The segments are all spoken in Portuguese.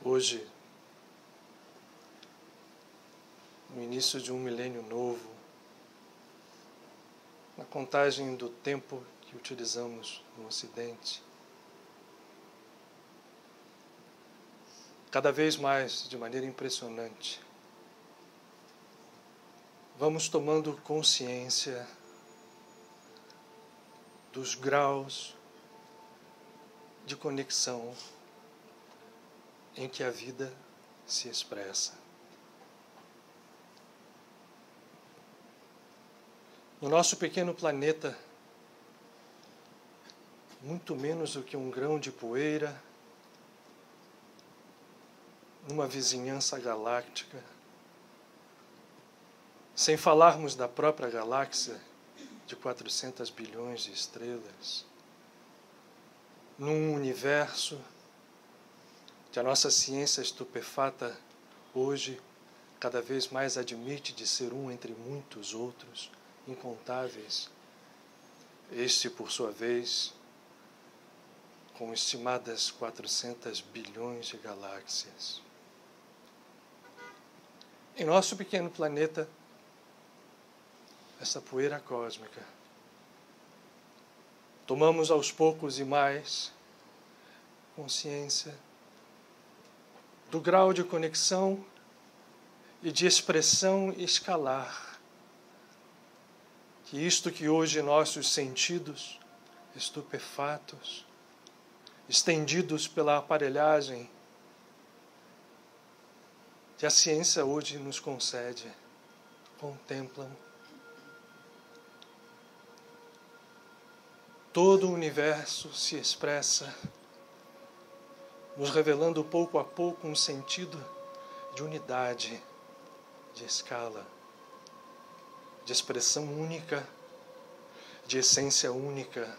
Hoje, no início de um milênio novo, na contagem do tempo que utilizamos no Ocidente, cada vez mais, de maneira impressionante, vamos tomando consciência dos graus de conexão em que a vida se expressa. No nosso pequeno planeta, muito menos do que um grão de poeira, numa vizinhança galáctica, sem falarmos da própria galáxia de 400 bilhões de estrelas, num universo que a nossa ciência estupefata hoje cada vez mais admite de ser um entre muitos outros, incontáveis, este, por sua vez, com estimadas 400 bilhões de galáxias. Em nosso pequeno planeta, essa poeira cósmica, tomamos aos poucos e mais consciência do grau de conexão e de expressão escalar que isto que hoje nossos sentidos estupefatos, estendidos pela aparelhagem que a ciência hoje nos concede, contemplam. Todo o universo se expressa, nos revelando pouco a pouco um sentido de unidade, de escala, de expressão única, de essência única,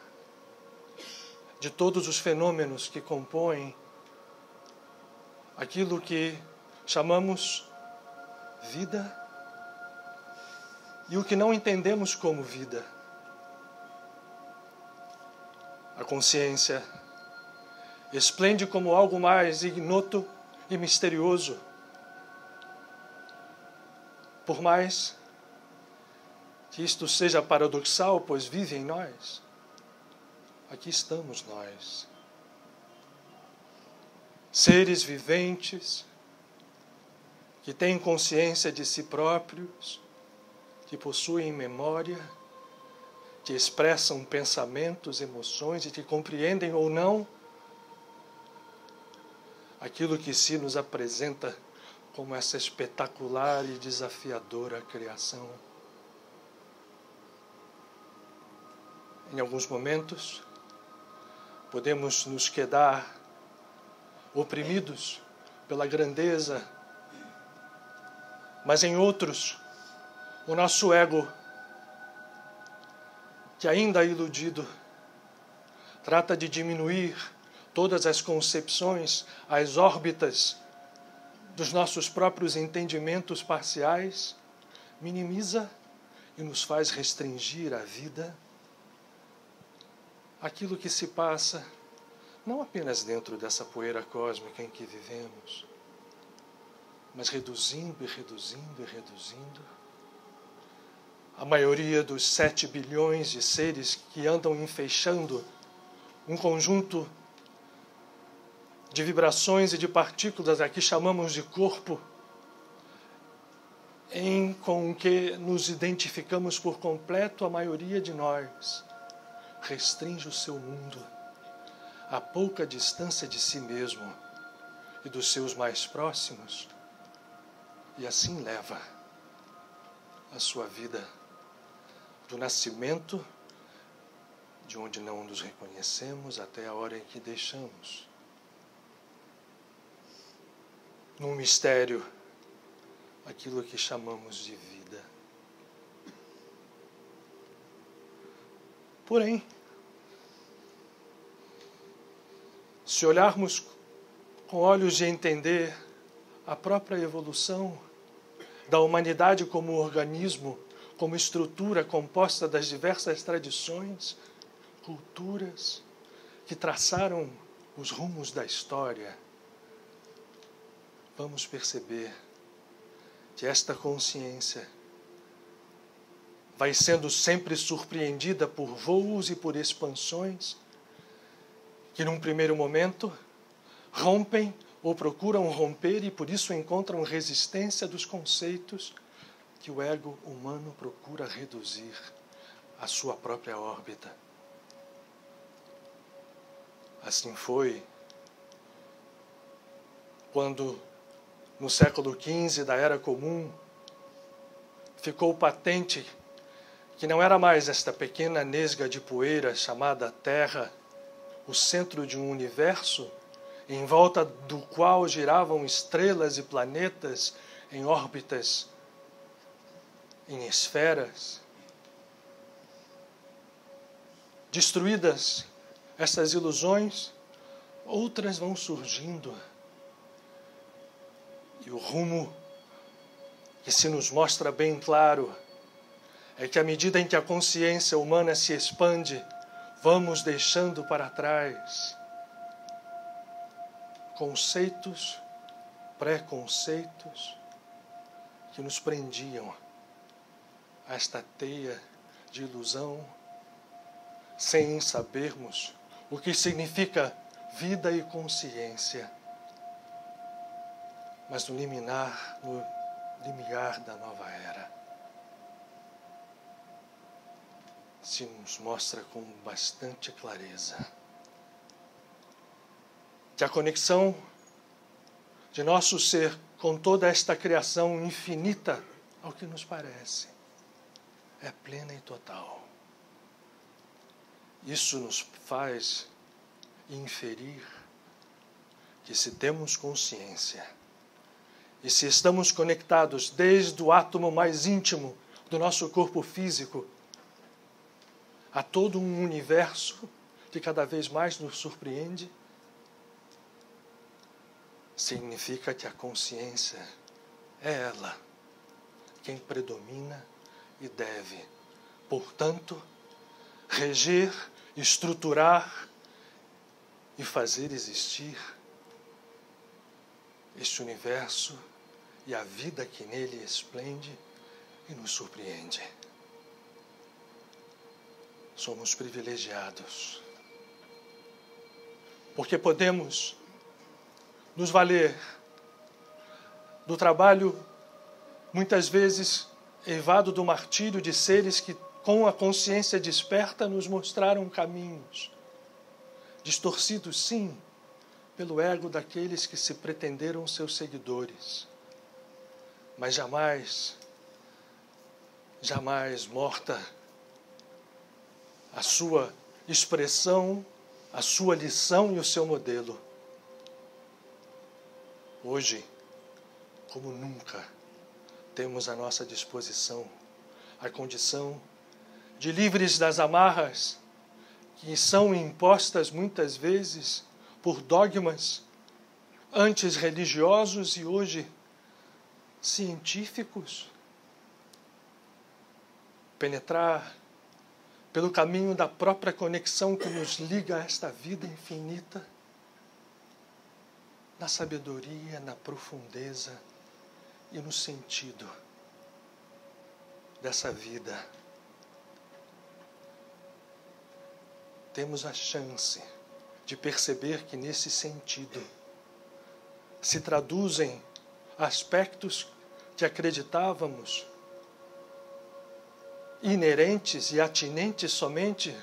de todos os fenômenos que compõem aquilo que chamamos vida e o que não entendemos como vida. A consciência esplende como algo mais ignoto e misterioso. Por mais que isto seja paradoxal, pois vive em nós, aqui estamos nós. Seres viventes que têm consciência de si próprios, que possuem memória, que expressam pensamentos, emoções e que compreendem ou não aquilo que se nos apresenta como essa espetacular e desafiadora criação. Em alguns momentos, podemos nos quedar oprimidos pela grandeza, mas em outros, o nosso ego, que ainda iludido, trata de diminuir todas as concepções, as órbitas dos nossos próprios entendimentos parciais, minimiza e nos faz restringir a vida, aquilo que se passa não apenas dentro dessa poeira cósmica em que vivemos, mas reduzindo e reduzindo e reduzindo. A maioria dos 7 bilhões de seres que andam enfeixando um conjunto de vibrações e de partículas, aqui chamamos de corpo, com o que nos identificamos por completo, a maioria de nós restringe o seu mundo a pouca distância de si mesmo e dos seus mais próximos, e assim leva a sua vida do nascimento, de onde não nos reconhecemos, até a hora em que deixamos. Num mistério, aquilo que chamamos de vida. Porém, se olharmos com olhos de entender a própria evolução da humanidade como organismo, como estrutura composta das diversas tradições, culturas que traçaram os rumos da história, vamos perceber que esta consciência vai sendo sempre surpreendida por voos e por expansões que, num primeiro momento, rompem ou procuram romper e, por isso, encontram resistência dos conceitos que o ego humano procura reduzir à sua própria órbita. Assim foi quando, no século XV da Era Comum, ficou patente que não era mais esta pequena nesga de poeira chamada Terra, o centro de um universo, em volta do qual giravam estrelas e planetas em órbitas, em esferas. Destruídas essas ilusões, outras vão surgindo. E o rumo que se nos mostra bem claro é que, à medida em que a consciência humana se expande, vamos deixando para trás conceitos, preconceitos que nos prendiam a esta teia de ilusão, sem sabermos o que significa vida e consciência. Mas no limiar da nova era, se nos mostra com bastante clareza que a conexão de nosso ser com toda esta criação infinita, ao que nos parece, é plena e total. Isso nos faz inferir que, se temos consciência e se estamos conectados desde o átomo mais íntimo do nosso corpo físico a todo um universo que cada vez mais nos surpreende, significa que a consciência é ela quem predomina e deve, portanto, reger, estruturar e fazer existir este universo e a vida que nele esplende e nos surpreende. Somos privilegiados, porque podemos nos valer do trabalho, muitas vezes eivado do martírio de seres que, com a consciência desperta, nos mostraram caminhos, distorcidos, sim, pelo ego daqueles que se pretenderam seus seguidores, mas jamais morta a sua expressão, a sua lição e o seu modelo. Hoje, como nunca, temos à nossa disposição a condição de livres das amarras que são impostas muitas vezes por dogmas antes religiosos e hoje científicos, penetrar pelo caminho da própria conexão que nos liga a esta vida infinita, na sabedoria, na profundeza e no sentido dessa vida. Temos a chance de perceber que, nesse sentido, se traduzem aspectos que acreditávamos inerentes e atinentes somente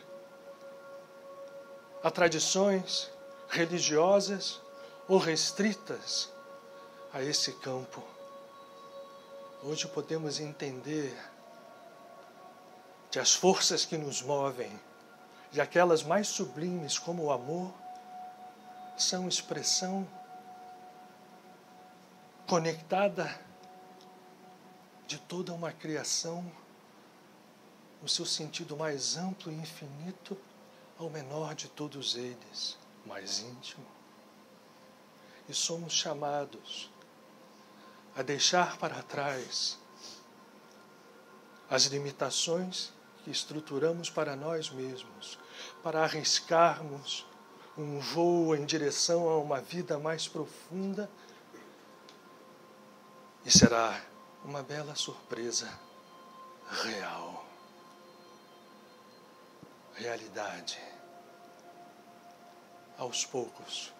a tradições religiosas ou restritas a esse campo. Hoje podemos entender que as forças que nos movem, e aquelas mais sublimes como o amor, são expressão conectada de toda uma criação, no seu sentido mais amplo e infinito, ao menor de todos eles, mais íntimo. E somos chamados a deixar para trás as limitações que estruturamos para nós mesmos, para arriscarmos um voo em direção a uma vida mais profunda E será uma bela surpresa real. Realidade. Aos poucos,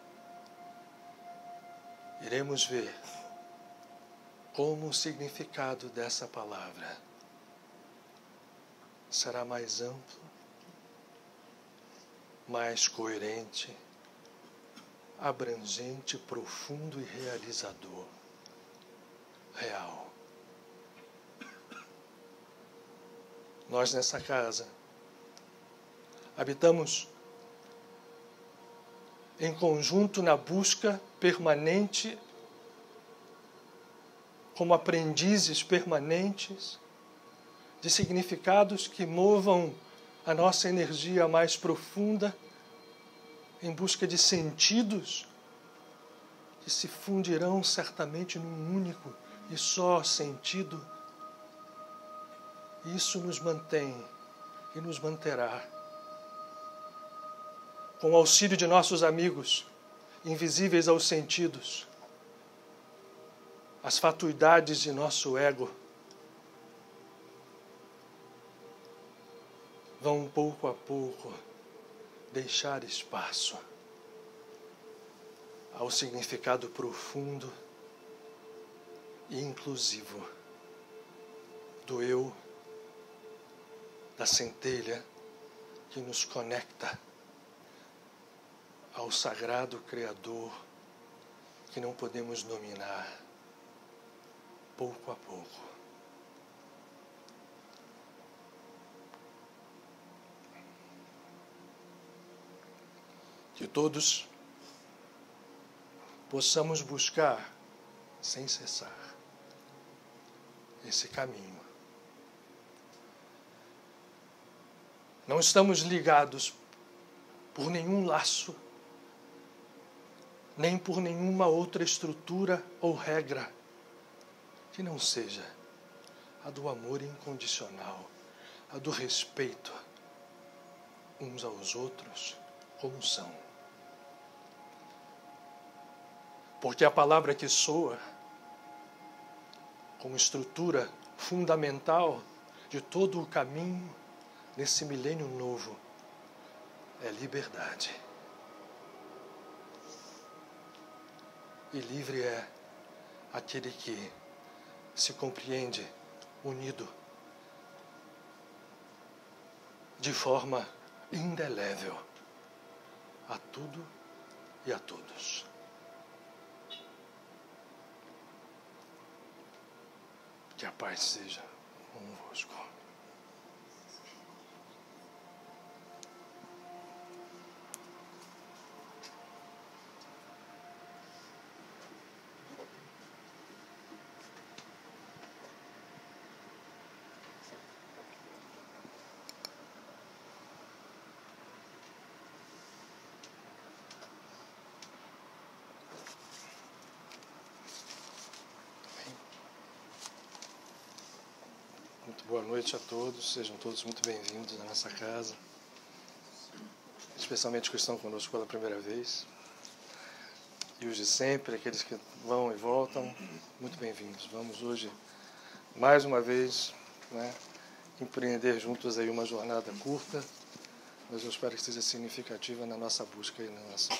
iremos ver como o significado dessa palavra será mais amplo, mais coerente, abrangente, profundo e realizador. Real. Nós nessa casa habitamos em conjunto na busca permanente, como aprendizes permanentes, de significados que movam a nossa energia mais profunda, em busca de sentidos que se fundirão certamente num único e só sentido. Isso nos mantém e nos manterá. Com o auxílio de nossos amigos, invisíveis aos sentidos, as fatuidades de nosso ego vão pouco a pouco deixar espaço ao significado profundo e inclusivo do eu, da centelha que nos conecta ao sagrado Criador que não podemos dominar, pouco a pouco. Que todos possamos buscar, sem cessar, esse caminho. Não estamos ligados por nenhum laço, nem por nenhuma outra estrutura ou regra que não seja a do amor incondicional, a do respeito uns aos outros como são. Porque a palavra que soa como estrutura fundamental de todo o caminho nesse milênio novo é liberdade. E livre é aquele que se compreende unido de forma indelével a tudo e a todos. Que a paz seja convosco. Muito boa noite a todos, sejam todos muito bem-vindos à nossa casa, especialmente os que estão conosco pela primeira vez, e os de sempre, aqueles que vão e voltam, muito bem-vindos. Vamos hoje, mais uma vez, empreender juntos aí uma jornada curta, mas eu espero que seja significativa na nossa busca e no nosso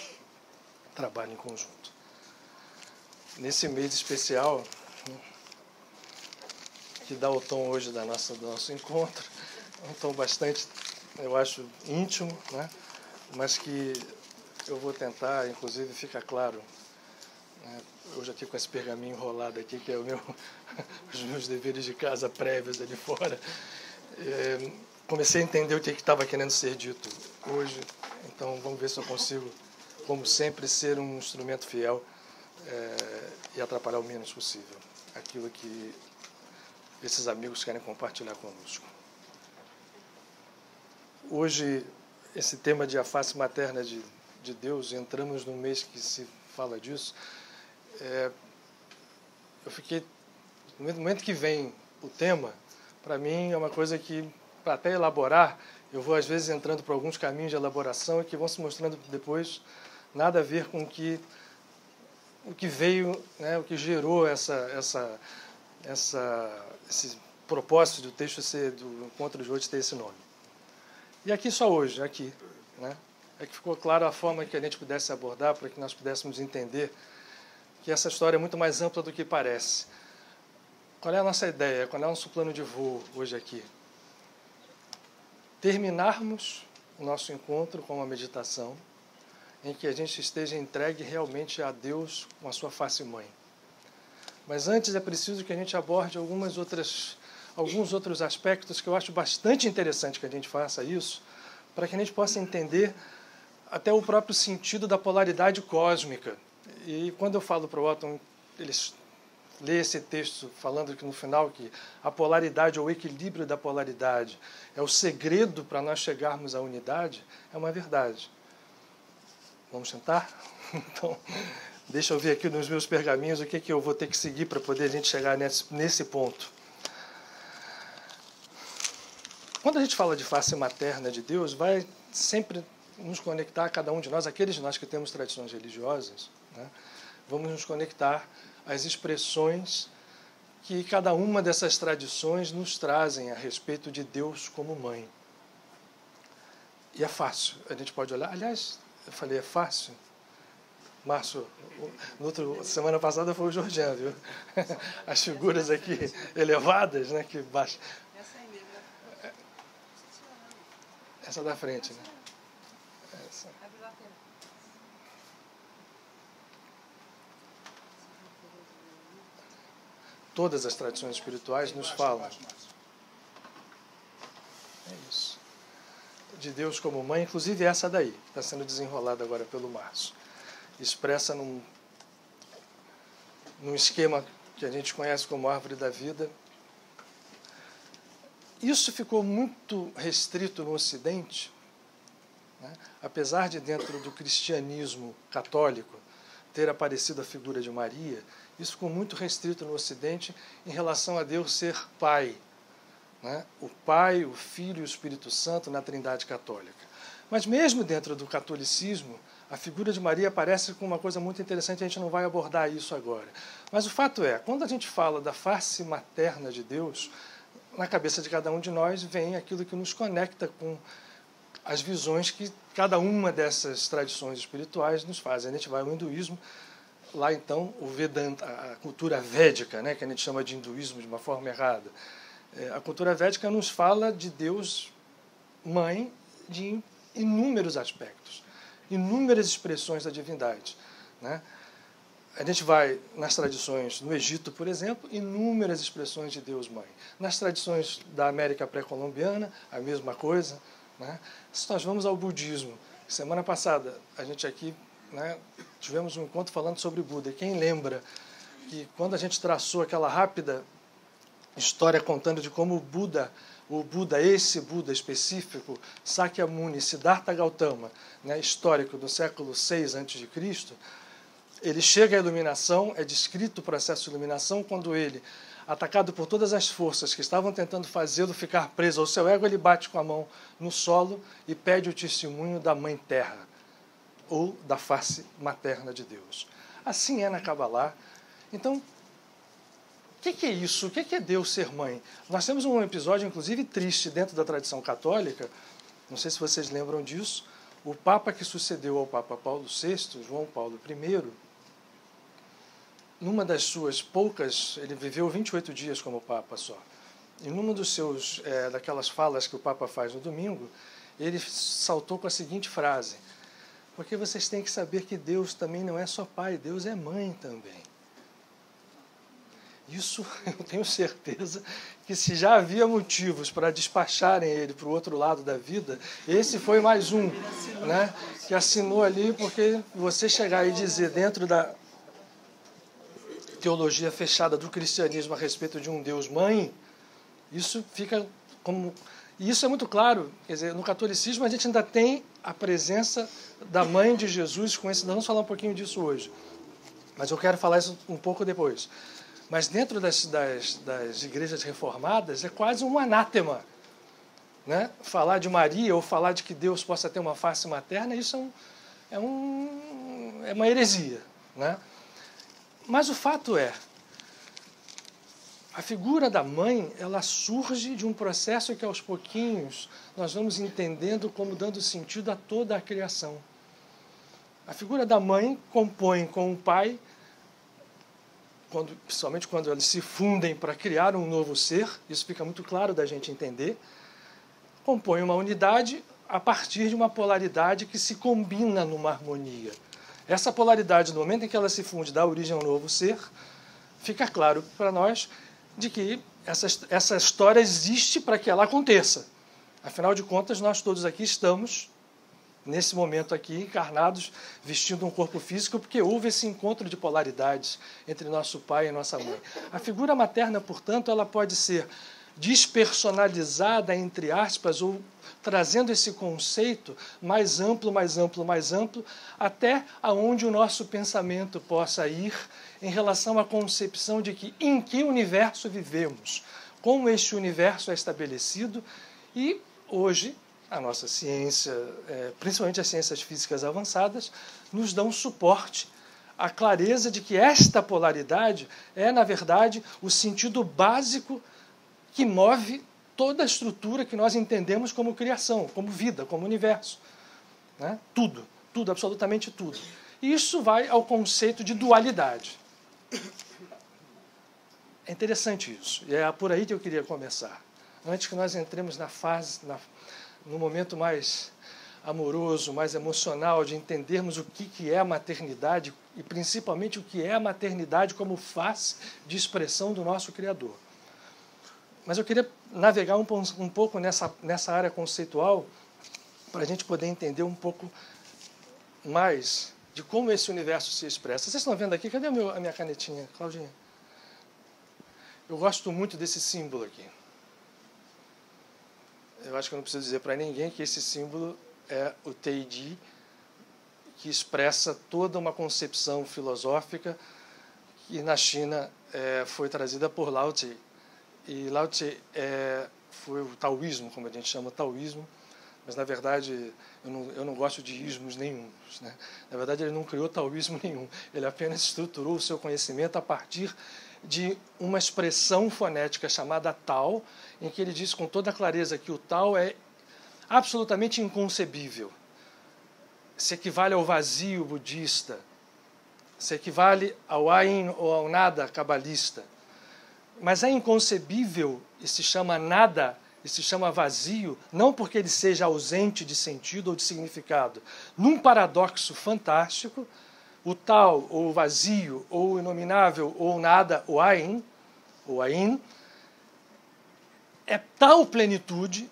trabalho em conjunto. Nesse mês especial, que dá o tom hoje do nosso encontro, um tom bastante, eu acho, íntimo, mas que eu vou tentar, inclusive fica claro, hoje aqui com esse pergaminho enrolado aqui, que é os meus deveres de casa prévios ali fora, comecei a entender o que estava querendo ser dito hoje, então vamos ver se eu consigo, como sempre, ser um instrumento fiel e atrapalhar o menos possível aquilo que esses amigos querem compartilhar conosco. Hoje, esse tema de a face materna de Deus, entramos num mês que se fala disso. Eu fiquei, no momento que vem o tema, para mim é uma coisa que, para até elaborar, eu vou às vezes entrando por alguns caminhos de elaboração e que vão se mostrando depois nada a ver com o que o que veio, né, o que gerou esse propósito do texto do encontro de hoje ter esse nome. E aqui só hoje, aqui, né, é que ficou claro a forma que a gente pudesse abordar para que nós pudéssemos entender que essa história é muito mais ampla do que parece. Qual é a nossa ideia? Qual é o nosso plano de voo hoje aqui? Terminarmos o nosso encontro com uma meditação em que a gente esteja entregue realmente a Deus com a sua face mãe. Mas antes é preciso que a gente aborde alguns outros aspectos que eu acho bastante interessante que a gente faça isso, para que a gente possa entender até o próprio sentido da polaridade cósmica. E quando eu falo para o Otton, eles lê esse texto falando que no final que a polaridade ou o equilíbrio da polaridade é o segredo para nós chegarmos à unidade, é uma verdade. Vamos tentar? Então, deixa eu ver aqui nos meus pergaminhos o que eu vou ter que seguir para poder a gente chegar nesse ponto. Quando a gente fala de face materna de Deus, vai sempre nos conectar, cada um de nós, aqueles de nós que temos tradições religiosas, né, vamos nos conectar às expressões que cada uma dessas tradições nos trazem a respeito de Deus como mãe. E é fácil, a gente pode olhar. Aliás, eu falei, é fácil? Márcio, semana passada foi o Georgiano, viu? As figuras aqui elevadas, né, que baixam. Essa da frente, né? Essa. Todas as tradições espirituais nos falam. É isso. De Deus como mãe, inclusive essa daí, está sendo desenrolada agora pelo Márcio. Expressa num esquema que a gente conhece como árvore da vida. Isso ficou muito restrito no Ocidente, né? Apesar de dentro do cristianismo católico ter aparecido a figura de Maria, isso ficou muito restrito no Ocidente em relação a Deus ser Pai, né? O Pai, o Filho e o Espírito Santo na Trindade Católica. Mas mesmo dentro do catolicismo, a figura de Maria aparece com uma coisa muito interessante, a gente não vai abordar isso agora. Mas o fato é, quando a gente fala da face materna de Deus, na cabeça de cada um de nós vem aquilo que nos conecta com as visões que cada uma dessas tradições espirituais nos faz. A gente vai ao hinduísmo, lá então o Vedanta, a cultura védica, né, que a gente chama de hinduísmo de uma forma errada. A cultura védica nos fala de Deus mãe de inúmeros aspectos, inúmeras expressões da divindade, né? A gente vai nas tradições no Egito, por exemplo, inúmeras expressões de Deus Mãe. Nas tradições da América pré-colombiana, a mesma coisa, né? Se nós vamos ao budismo, semana passada a gente aqui, né, tivemos um encontro falando sobre Buda. E quem lembra que quando a gente traçou aquela rápida história contando de como esse Buda específico, Sakyamuni, Siddhartha Gautama, né, histórico do século VI a.C., ele chega à iluminação, é descrito o processo de iluminação, quando ele, atacado por todas as forças que estavam tentando fazê-lo ficar preso ao seu ego, ele bate com a mão no solo e pede o testemunho da Mãe Terra, ou da face materna de Deus. Assim é na Kabbalah. Então, o que é isso? O que é Deus ser mãe? Nós temos um episódio, inclusive, triste dentro da tradição católica, não sei se vocês lembram disso, o Papa que sucedeu ao Papa Paulo VI, João Paulo I, numa das suas poucas, ele viveu 28 dias como Papa só, e numa daquelas falas que o Papa faz no domingo, ele saltou com a seguinte frase: porque vocês têm que saber que Deus também não é só Pai, Deus é Mãe também. Isso eu tenho certeza que se já havia motivos para despacharem ele para o outro lado da vida, esse foi mais um, né, que assinou ali, porque você chegar e dizer dentro da teologia fechada do cristianismo a respeito de um Deus mãe, isso fica como... E isso é muito claro, quer dizer, no catolicismo a gente ainda tem a presença da mãe de Jesus com esse... Nós vamos falar um pouquinho disso hoje, mas eu quero falar isso um pouco depois. Mas dentro das igrejas reformadas é quase um anátema, né? Falar de Maria ou falar de que Deus possa ter uma face materna, isso é uma heresia, né? Mas o fato é, a figura da mãe, ela surge de um processo que aos pouquinhos nós vamos entendendo como dando sentido a toda a criação. A figura da mãe compõe com o pai, principalmente quando eles se fundem para criar um novo ser, isso fica muito claro da gente entender, compõe uma unidade a partir de uma polaridade que se combina numa harmonia. Essa polaridade, no momento em que ela se funde, dá origem a um novo ser, fica claro para nós de que essa história existe para que ela aconteça. Afinal de contas, nós todos aqui estamos, nesse momento aqui, encarnados, vestindo um corpo físico, porque houve esse encontro de polaridades entre nosso pai e nossa mãe. A figura materna, portanto, ela pode ser despersonalizada, entre aspas, ou trazendo esse conceito mais amplo, até aonde o nosso pensamento possa ir em relação à concepção de que em que universo vivemos, como este universo é estabelecido, e hoje a nossa ciência, principalmente as ciências físicas avançadas, nos dão suporte à clareza de que esta polaridade é, na verdade, o sentido básico que move toda a estrutura que nós entendemos como criação, como vida, como universo. Né? Tudo, absolutamente tudo. E isso vai ao conceito de dualidade. É interessante isso, e é por aí que eu queria começar. Antes que nós entremos no momento mais amoroso, mais emocional, de entendermos o que é a maternidade, e principalmente o que é a maternidade como face de expressão do nosso Criador. Mas eu queria navegar um pouco nessa área conceitual para a gente poder entender um pouco mais de como esse universo se expressa. Vocês estão vendo aqui? Cadê a minha canetinha, Claudinha? Eu gosto muito desse símbolo aqui. Eu acho que eu não preciso dizer para ninguém que esse símbolo é o Teiji, que expressa toda uma concepção filosófica que na China foi trazida por Lao Tse. E Lao Tse foi o taoísmo, como a gente chama taoísmo, mas na verdade eu não gosto de ismos nenhum. Né? Na verdade ele não criou taoísmo nenhum, ele apenas estruturou o seu conhecimento a partir de uma expressão fonética chamada Tao, em que ele diz com toda clareza que o Tao é absolutamente inconcebível. Se equivale ao vazio budista, se equivale ao Ain ou ao nada cabalista. Mas é inconcebível e se chama nada, e se chama vazio, não porque ele seja ausente de sentido ou de significado. Num paradoxo fantástico, o tal, ou o vazio, ou o inominável, ou o nada, o Ain, é tal plenitude,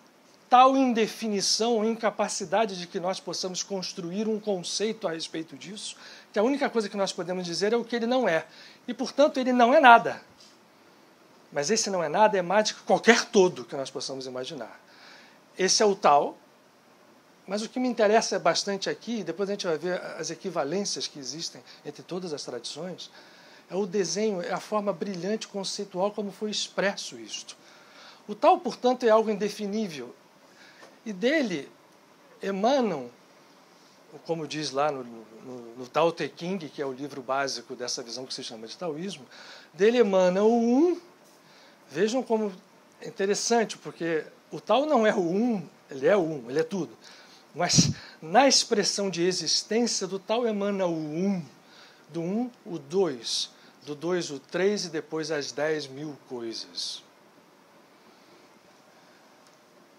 tal indefinição, incapacidade de que nós possamos construir um conceito a respeito disso, que a única coisa que nós podemos dizer é o que ele não é. E, portanto, ele não é nada. Mas esse não é nada é mais do que qualquer todo que nós possamos imaginar. Esse é o tal, mas o que me interessa bastante aqui, depois a gente vai ver as equivalências que existem entre todas as tradições, é o desenho, é a forma brilhante, conceitual como foi expresso isto. O tal, portanto, é algo indefinível, e dele emanam, como diz lá no Tao Te Ching, que é o livro básico dessa visão que se chama de taoísmo, dele emana o um. Vejam como é interessante, porque o Tao não é o um, ele é tudo. Mas na expressão de existência do Tao emana o um, do um o dois, do dois o três e depois as 10.000 coisas.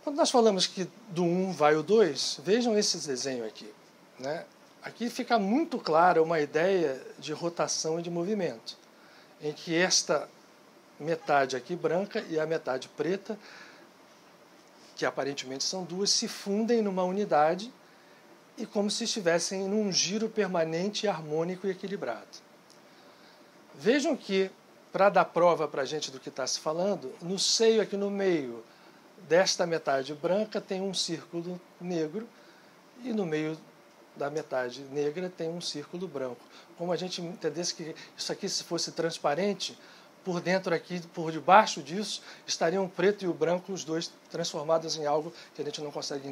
Quando nós falamos que do um vai o dois, vejam esse desenho aqui. Né? Aqui fica muito clara uma ideia de rotação e de movimento, em que esta metade aqui branca e a metade preta, que aparentemente são duas, se fundem numa unidade e como se estivessem num giro permanente, harmônico e equilibrado. Vejam que, para dar prova para a gente do que está se falando, no seio aqui no meio desta metade branca tem um círculo negro e no meio da metade negra tem um círculo branco. Como a gente entendesse que isso aqui, se fosse transparente, por dentro aqui, por debaixo disso, estariam o preto e o branco, os dois transformados em algo que a gente não consegue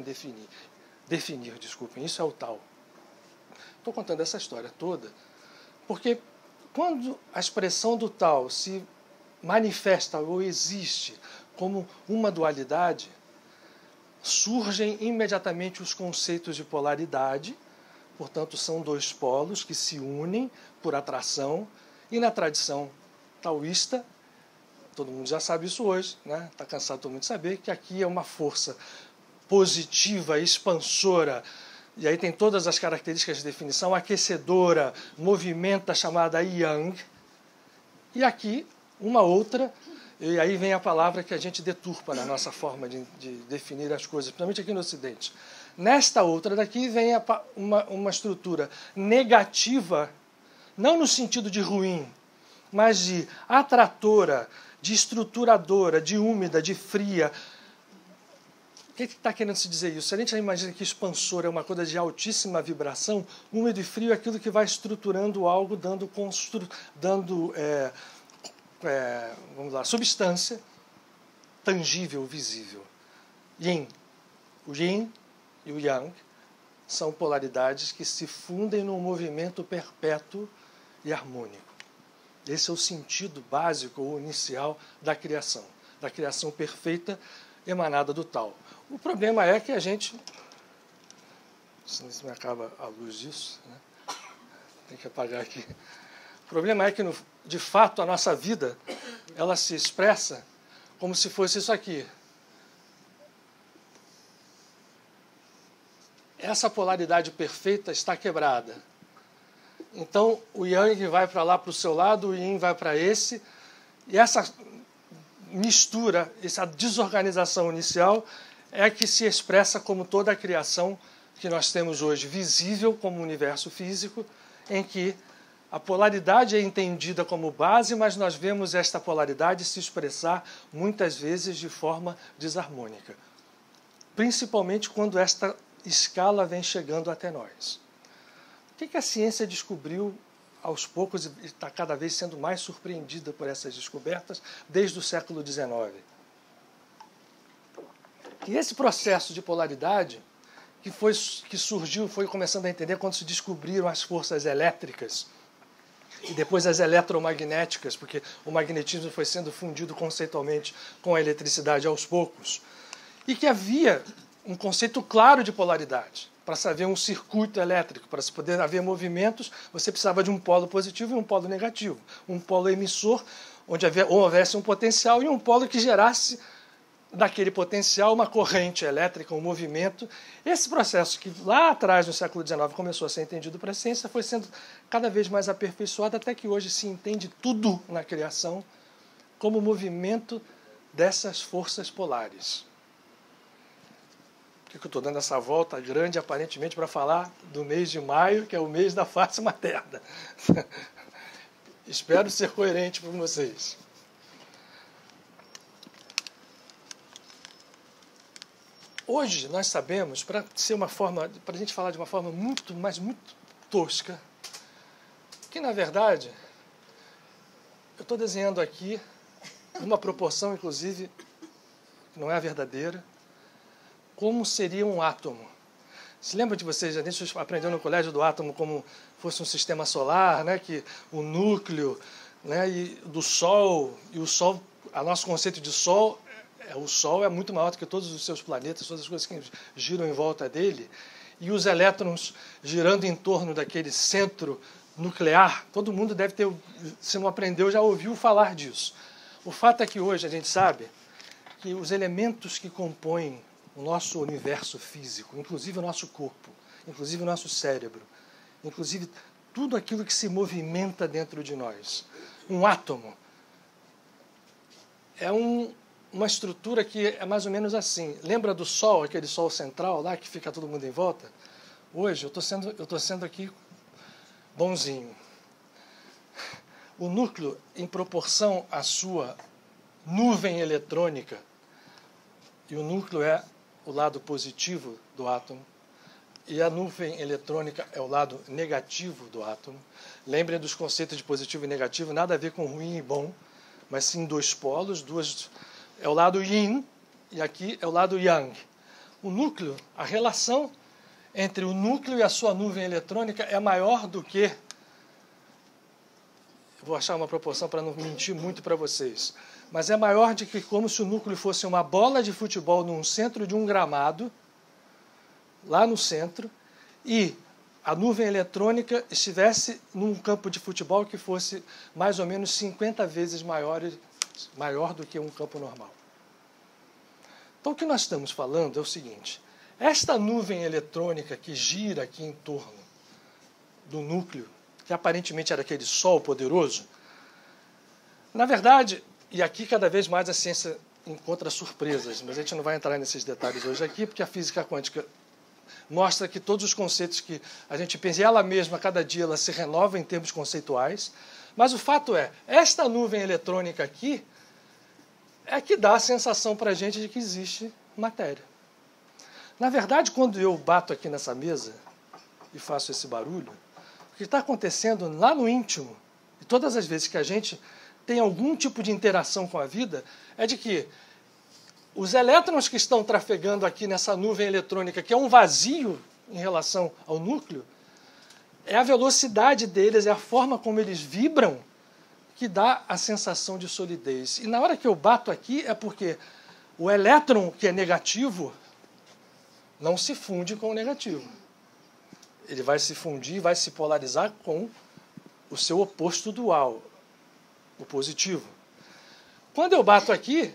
definir, desculpem. Isso é o Tao. Estou contando essa história toda porque quando a expressão do tal se manifesta ou existe como uma dualidade, surgem imediatamente os conceitos de polaridade, portanto, são dois polos que se unem por atração, e na tradição taoísta, todo mundo já sabe isso hoje, né? Está cansado todo mundo de saber que aqui é uma força positiva, expansora, e aí tem todas as características de definição, aquecedora, movimenta, chamada Yang, e aqui uma outra, e aí vem a palavra que a gente deturpa na nossa forma de definir as coisas, principalmente aqui no Ocidente. Nesta outra daqui vem uma estrutura negativa, não no sentido de ruim, mas de atratora, de estruturadora, de úmida, de fria. O que está querendo se dizer isso? Se a gente imagina que expansor é uma coisa de altíssima vibração, úmido e frio é aquilo que vai estruturando algo, dando vamos lá, substância tangível, visível. Yin. O Yin e o Yang são polaridades que se fundem num movimento perpétuo e harmônico. Esse é o sentido básico ou inicial da criação perfeita emanada do tal. O problema é que a gente... Se me acaba a luz disso, né? Tem que apagar aqui. O problema é que, de fato, a nossa vida ela se expressa como se fosse isso aqui. Essa polaridade perfeita está quebrada. Então, o Yang vai para lá, para o seu lado, o Yin vai para esse, e essa mistura, essa desorganização inicial é que se expressa como toda a criação que nós temos hoje, visível como universo físico, em que a polaridade é entendida como base, mas nós vemos esta polaridade se expressar muitas vezes de forma desarmônica, principalmente quando esta escala vem chegando até nós. O que a ciência descobriu aos poucos e está cada vez sendo mais surpreendida por essas descobertas desde o século XIX? E esse processo de polaridade que surgiu, foi começando a entender quando se descobriram as forças elétricas e depois as eletromagnéticas, porque o magnetismo foi sendo fundido conceitualmente com a eletricidade aos poucos, e que havia um conceito claro de polaridade. Para saber um circuito elétrico, para se poder haver movimentos, você precisava de um polo positivo e um polo negativo. Um polo emissor, onde houvesse um potencial, e um polo que gerasse daquele potencial uma corrente elétrica, um movimento. Esse processo que lá atrás, no século XIX, começou a ser entendido para a ciência, foi sendo cada vez mais aperfeiçoado, até que hoje se entende tudo na criação como movimento dessas forças polares. Por que eu estou dando essa volta grande, aparentemente, para falar do mês de maio, que é o mês da face materna? Espero ser coerente com vocês. Hoje nós sabemos, para a gente falar de uma forma muito tosca, que na verdade eu estou desenhando aqui uma proporção, inclusive, que não é a verdadeira, como seria um átomo. Se lembra de vocês, a gente aprendeu no colégio do átomo como fosse um sistema solar, né, que o núcleo, né, e do Sol, e o Sol, o nosso conceito de Sol, o Sol é muito maior do que todos os seus planetas, todas as coisas que giram em volta dele, e os elétrons girando em torno daquele centro nuclear. Todo mundo deve ter, se não aprendeu, já ouviu falar disso. O fato é que hoje a gente sabe que os elementos que compõem o nosso universo físico, inclusive o nosso corpo, inclusive o nosso cérebro, inclusive tudo aquilo que se movimenta dentro de nós. Um átomo é uma estrutura que é mais ou menos assim. Lembra do Sol, aquele Sol central lá, que fica todo mundo em volta? Hoje eu estou sendo aqui bonzinho. O núcleo, em proporção à sua nuvem eletrônica, e o núcleo é o lado positivo do átomo, e a nuvem eletrônica é o lado negativo do átomo. Lembrem dos conceitos de positivo e negativo, nada a ver com ruim e bom, mas sim dois polos, é o lado yin e aqui é o lado yang. O núcleo, a relação entre o núcleo e a sua nuvem eletrônica é maior do que eu vou achar uma proporção para não mentir muito para vocês, mas é maior de que como se o núcleo fosse uma bola de futebol num centro de um gramado, lá no centro, e a nuvem eletrônica estivesse num campo de futebol que fosse mais ou menos 50 vezes maior do que um campo normal. Então, o que nós estamos falando é o seguinte: esta nuvem eletrônica que gira aqui em torno do núcleo, que aparentemente era aquele sol poderoso, na verdade, e aqui cada vez mais a ciência encontra surpresas, mas a gente não vai entrar nesses detalhes hoje aqui, porque a física quântica mostra que todos os conceitos que a gente pensa, e ela mesma, cada dia, ela se renova em termos conceituais, mas o fato é, esta nuvem eletrônica aqui é que dá a sensação para a gente de que existe matéria. Na verdade, quando eu bato aqui nessa mesa e faço esse barulho, o que está acontecendo lá no íntimo, e todas as vezes que a gente tem algum tipo de interação com a vida, é de que os elétrons que estão trafegando aqui nessa nuvem eletrônica, que é um vazio em relação ao núcleo, é a velocidade deles, é a forma como eles vibram que dá a sensação de solidez. E na hora que eu bato aqui é porque o elétron, que é negativo, não se funde com o negativo. Ele vai se fundir, vai se polarizar com o seu oposto dual, o positivo. Quando eu bato aqui,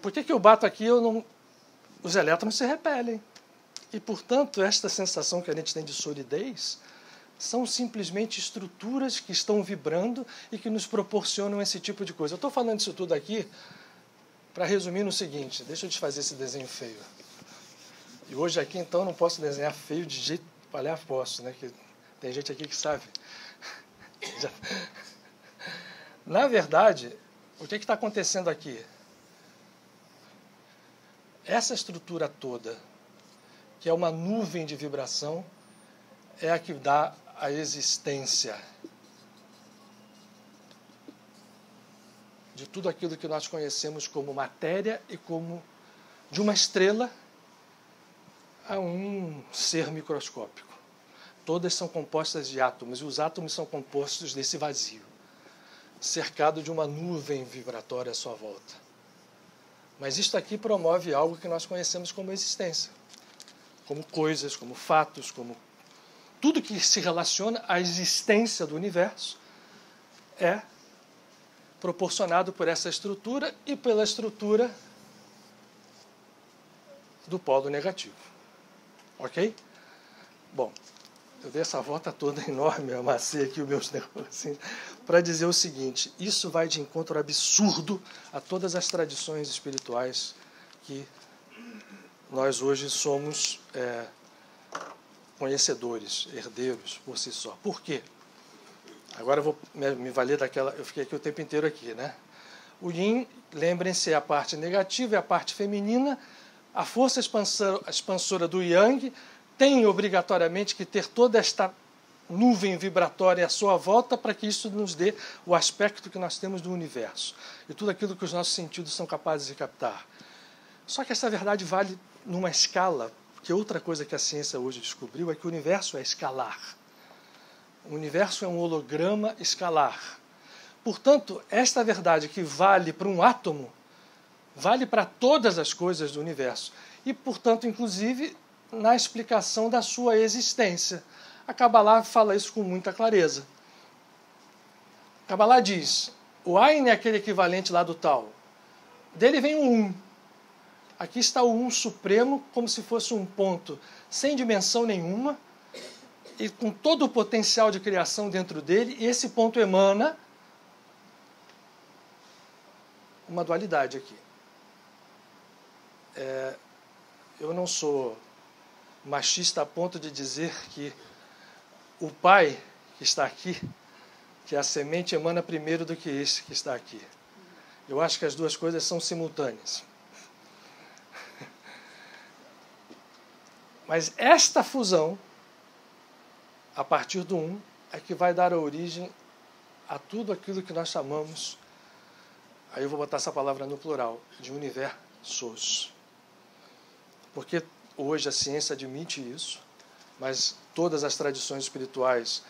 por que eu bato aqui? Os elétrons se repelem. E, portanto, esta sensação que a gente tem de solidez são simplesmente estruturas que estão vibrando e que nos proporcionam esse tipo de coisa. Eu estou falando isso tudo aqui para resumir no seguinte: deixa eu desfazer esse desenho feio. E hoje aqui, então, não posso desenhar feio de jeito... Aliás, posso, né? Que tem gente aqui que sabe. Na verdade, o que está acontecendo aqui? Essa estrutura toda, que é uma nuvem de vibração, é a que dá a existência de tudo aquilo que nós conhecemos como matéria e como de uma estrela a um ser microscópico. Todas são compostas de átomos, e os átomos são compostos desse vazio, cercado de uma nuvem vibratória à sua volta. Mas isto aqui promove algo que nós conhecemos como existência, como coisas, como fatos, como tudo que se relaciona à existência do universo é proporcionado por essa estrutura e pela estrutura do polo negativo. Ok? Bom, eu dei essa volta toda enorme, eu amassei aqui os meus negócios, para dizer o seguinte: isso vai de encontro absurdo a todas as tradições espirituais que nós hoje somos conhecedores, herdeiros por si só. Por quê? Agora eu vou me valer daquela... Eu fiquei aqui o tempo inteiro aqui, né? O Yin, lembrem-se, é a parte negativa, é a parte feminina. A força expansora do Yang tem obrigatoriamente que ter toda esta nuvem vibratória à sua volta para que isso nos dê o aspecto que nós temos do universo e tudo aquilo que os nossos sentidos são capazes de captar. Só que essa verdade vale numa escala, que outra coisa que a ciência hoje descobriu é que o universo é escalar. O universo é um holograma escalar. Portanto, esta verdade que vale para um átomo, vale para todas as coisas do universo. E, portanto, inclusive, na explicação da sua existência. A Kabbalah fala isso com muita clareza. A Kabbalah diz, o Ain é aquele equivalente lá do tal. Dele vem o Um. Aqui está o Um supremo, como se fosse um ponto sem dimensão nenhuma, e com todo o potencial de criação dentro dele, e esse ponto emana uma dualidade aqui. Eu não sou machista a ponto de dizer que o Pai que está aqui, que a semente emana primeiro do que esse que está aqui. Eu acho que as duas coisas são simultâneas. Mas esta fusão, a partir do Um, é que vai dar a origem a tudo aquilo que nós chamamos, aí eu vou botar essa palavra no plural, de universos. Porque hoje a ciência admite isso, mas todas as tradições espirituais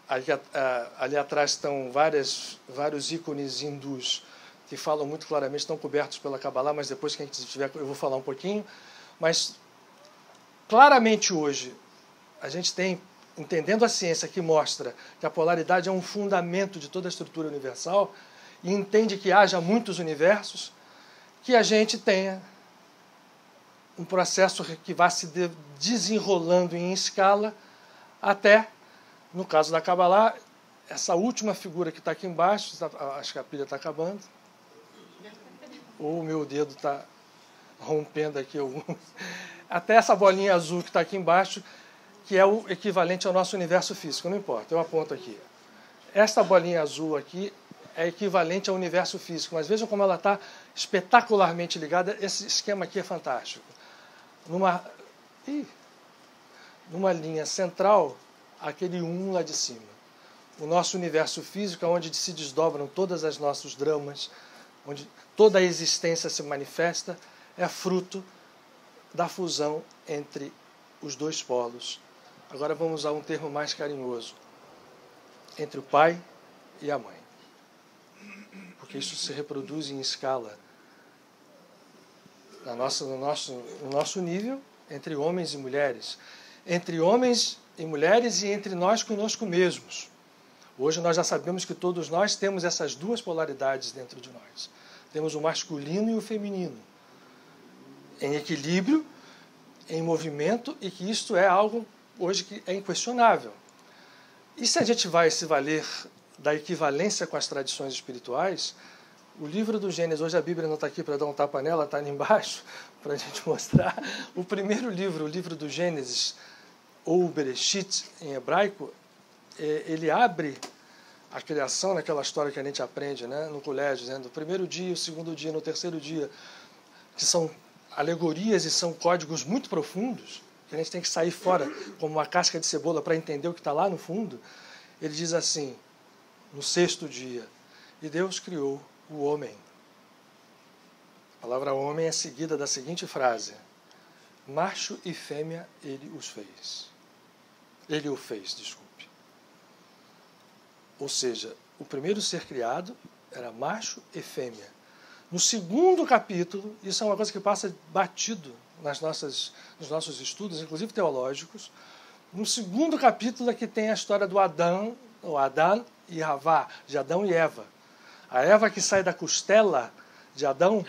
Ali atrás estão vários ícones hindus que falam muito claramente, estão cobertos pela Kabbalah, mas depois que a gente tiver, eu vou falar um pouquinho. Mas, claramente hoje, a gente tem, entendendo a ciência que mostra que a polaridade é um fundamento de toda a estrutura universal, e entende que haja muitos universos, que a gente tenha um processo que vá se desenrolando em escala até, no caso da Kabbalah, essa última figura que está aqui embaixo, acho que a pilha está acabando, ou o meu dedo está rompendo aqui alguns, até essa bolinha azul que está aqui embaixo, que é o equivalente ao nosso universo físico, não importa, eu aponto aqui. Esta bolinha azul aqui é equivalente ao universo físico, mas vejam como ela está espetacularmente ligada. Esse esquema aqui é fantástico. Numa linha central, aquele 1 lá de cima. O nosso universo físico é onde se desdobram todos os nossos dramas, onde toda a existência se manifesta, é fruto da fusão entre os dois polos. Agora vamos usar um termo mais carinhoso. Entre o pai e a mãe. Porque isso se reproduz em escala. No nosso nível, entre homens e mulheres. Entre homens e mulheres e entre nós conosco mesmos. Hoje nós já sabemos que todos nós temos essas duas polaridades dentro de nós. Temos o masculino e o feminino. Em equilíbrio, em movimento, e que isto é algo hoje que é inquestionável. E se a gente vai se valer da equivalência com as tradições espirituais, o livro do Gênesis, hoje a Bíblia não está aqui para dar um tapa nela, está ali embaixo, para a gente mostrar. O primeiro livro, o livro do Gênesis, ou Bereshit em hebraico, ele abre a criação naquela história que a gente aprende, né, no colégio, dizendo, no primeiro dia, o segundo dia, no terceiro dia, que são alegorias e são códigos muito profundos, que a gente tem que sair fora como uma casca de cebola para entender o que está lá no fundo. Ele diz assim, no sexto dia, e Deus criou o homem. A palavra homem é seguida da seguinte frase, macho e fêmea ele os fez. Ele o fez, desculpe. Ou seja, o primeiro ser criado era macho e fêmea. No segundo capítulo, isso é uma coisa que passa batido nos nossos estudos, inclusive teológicos, no segundo capítulo é que tem a história do Adão e Havá, de Adão e Eva. A Eva que sai da costela de Adão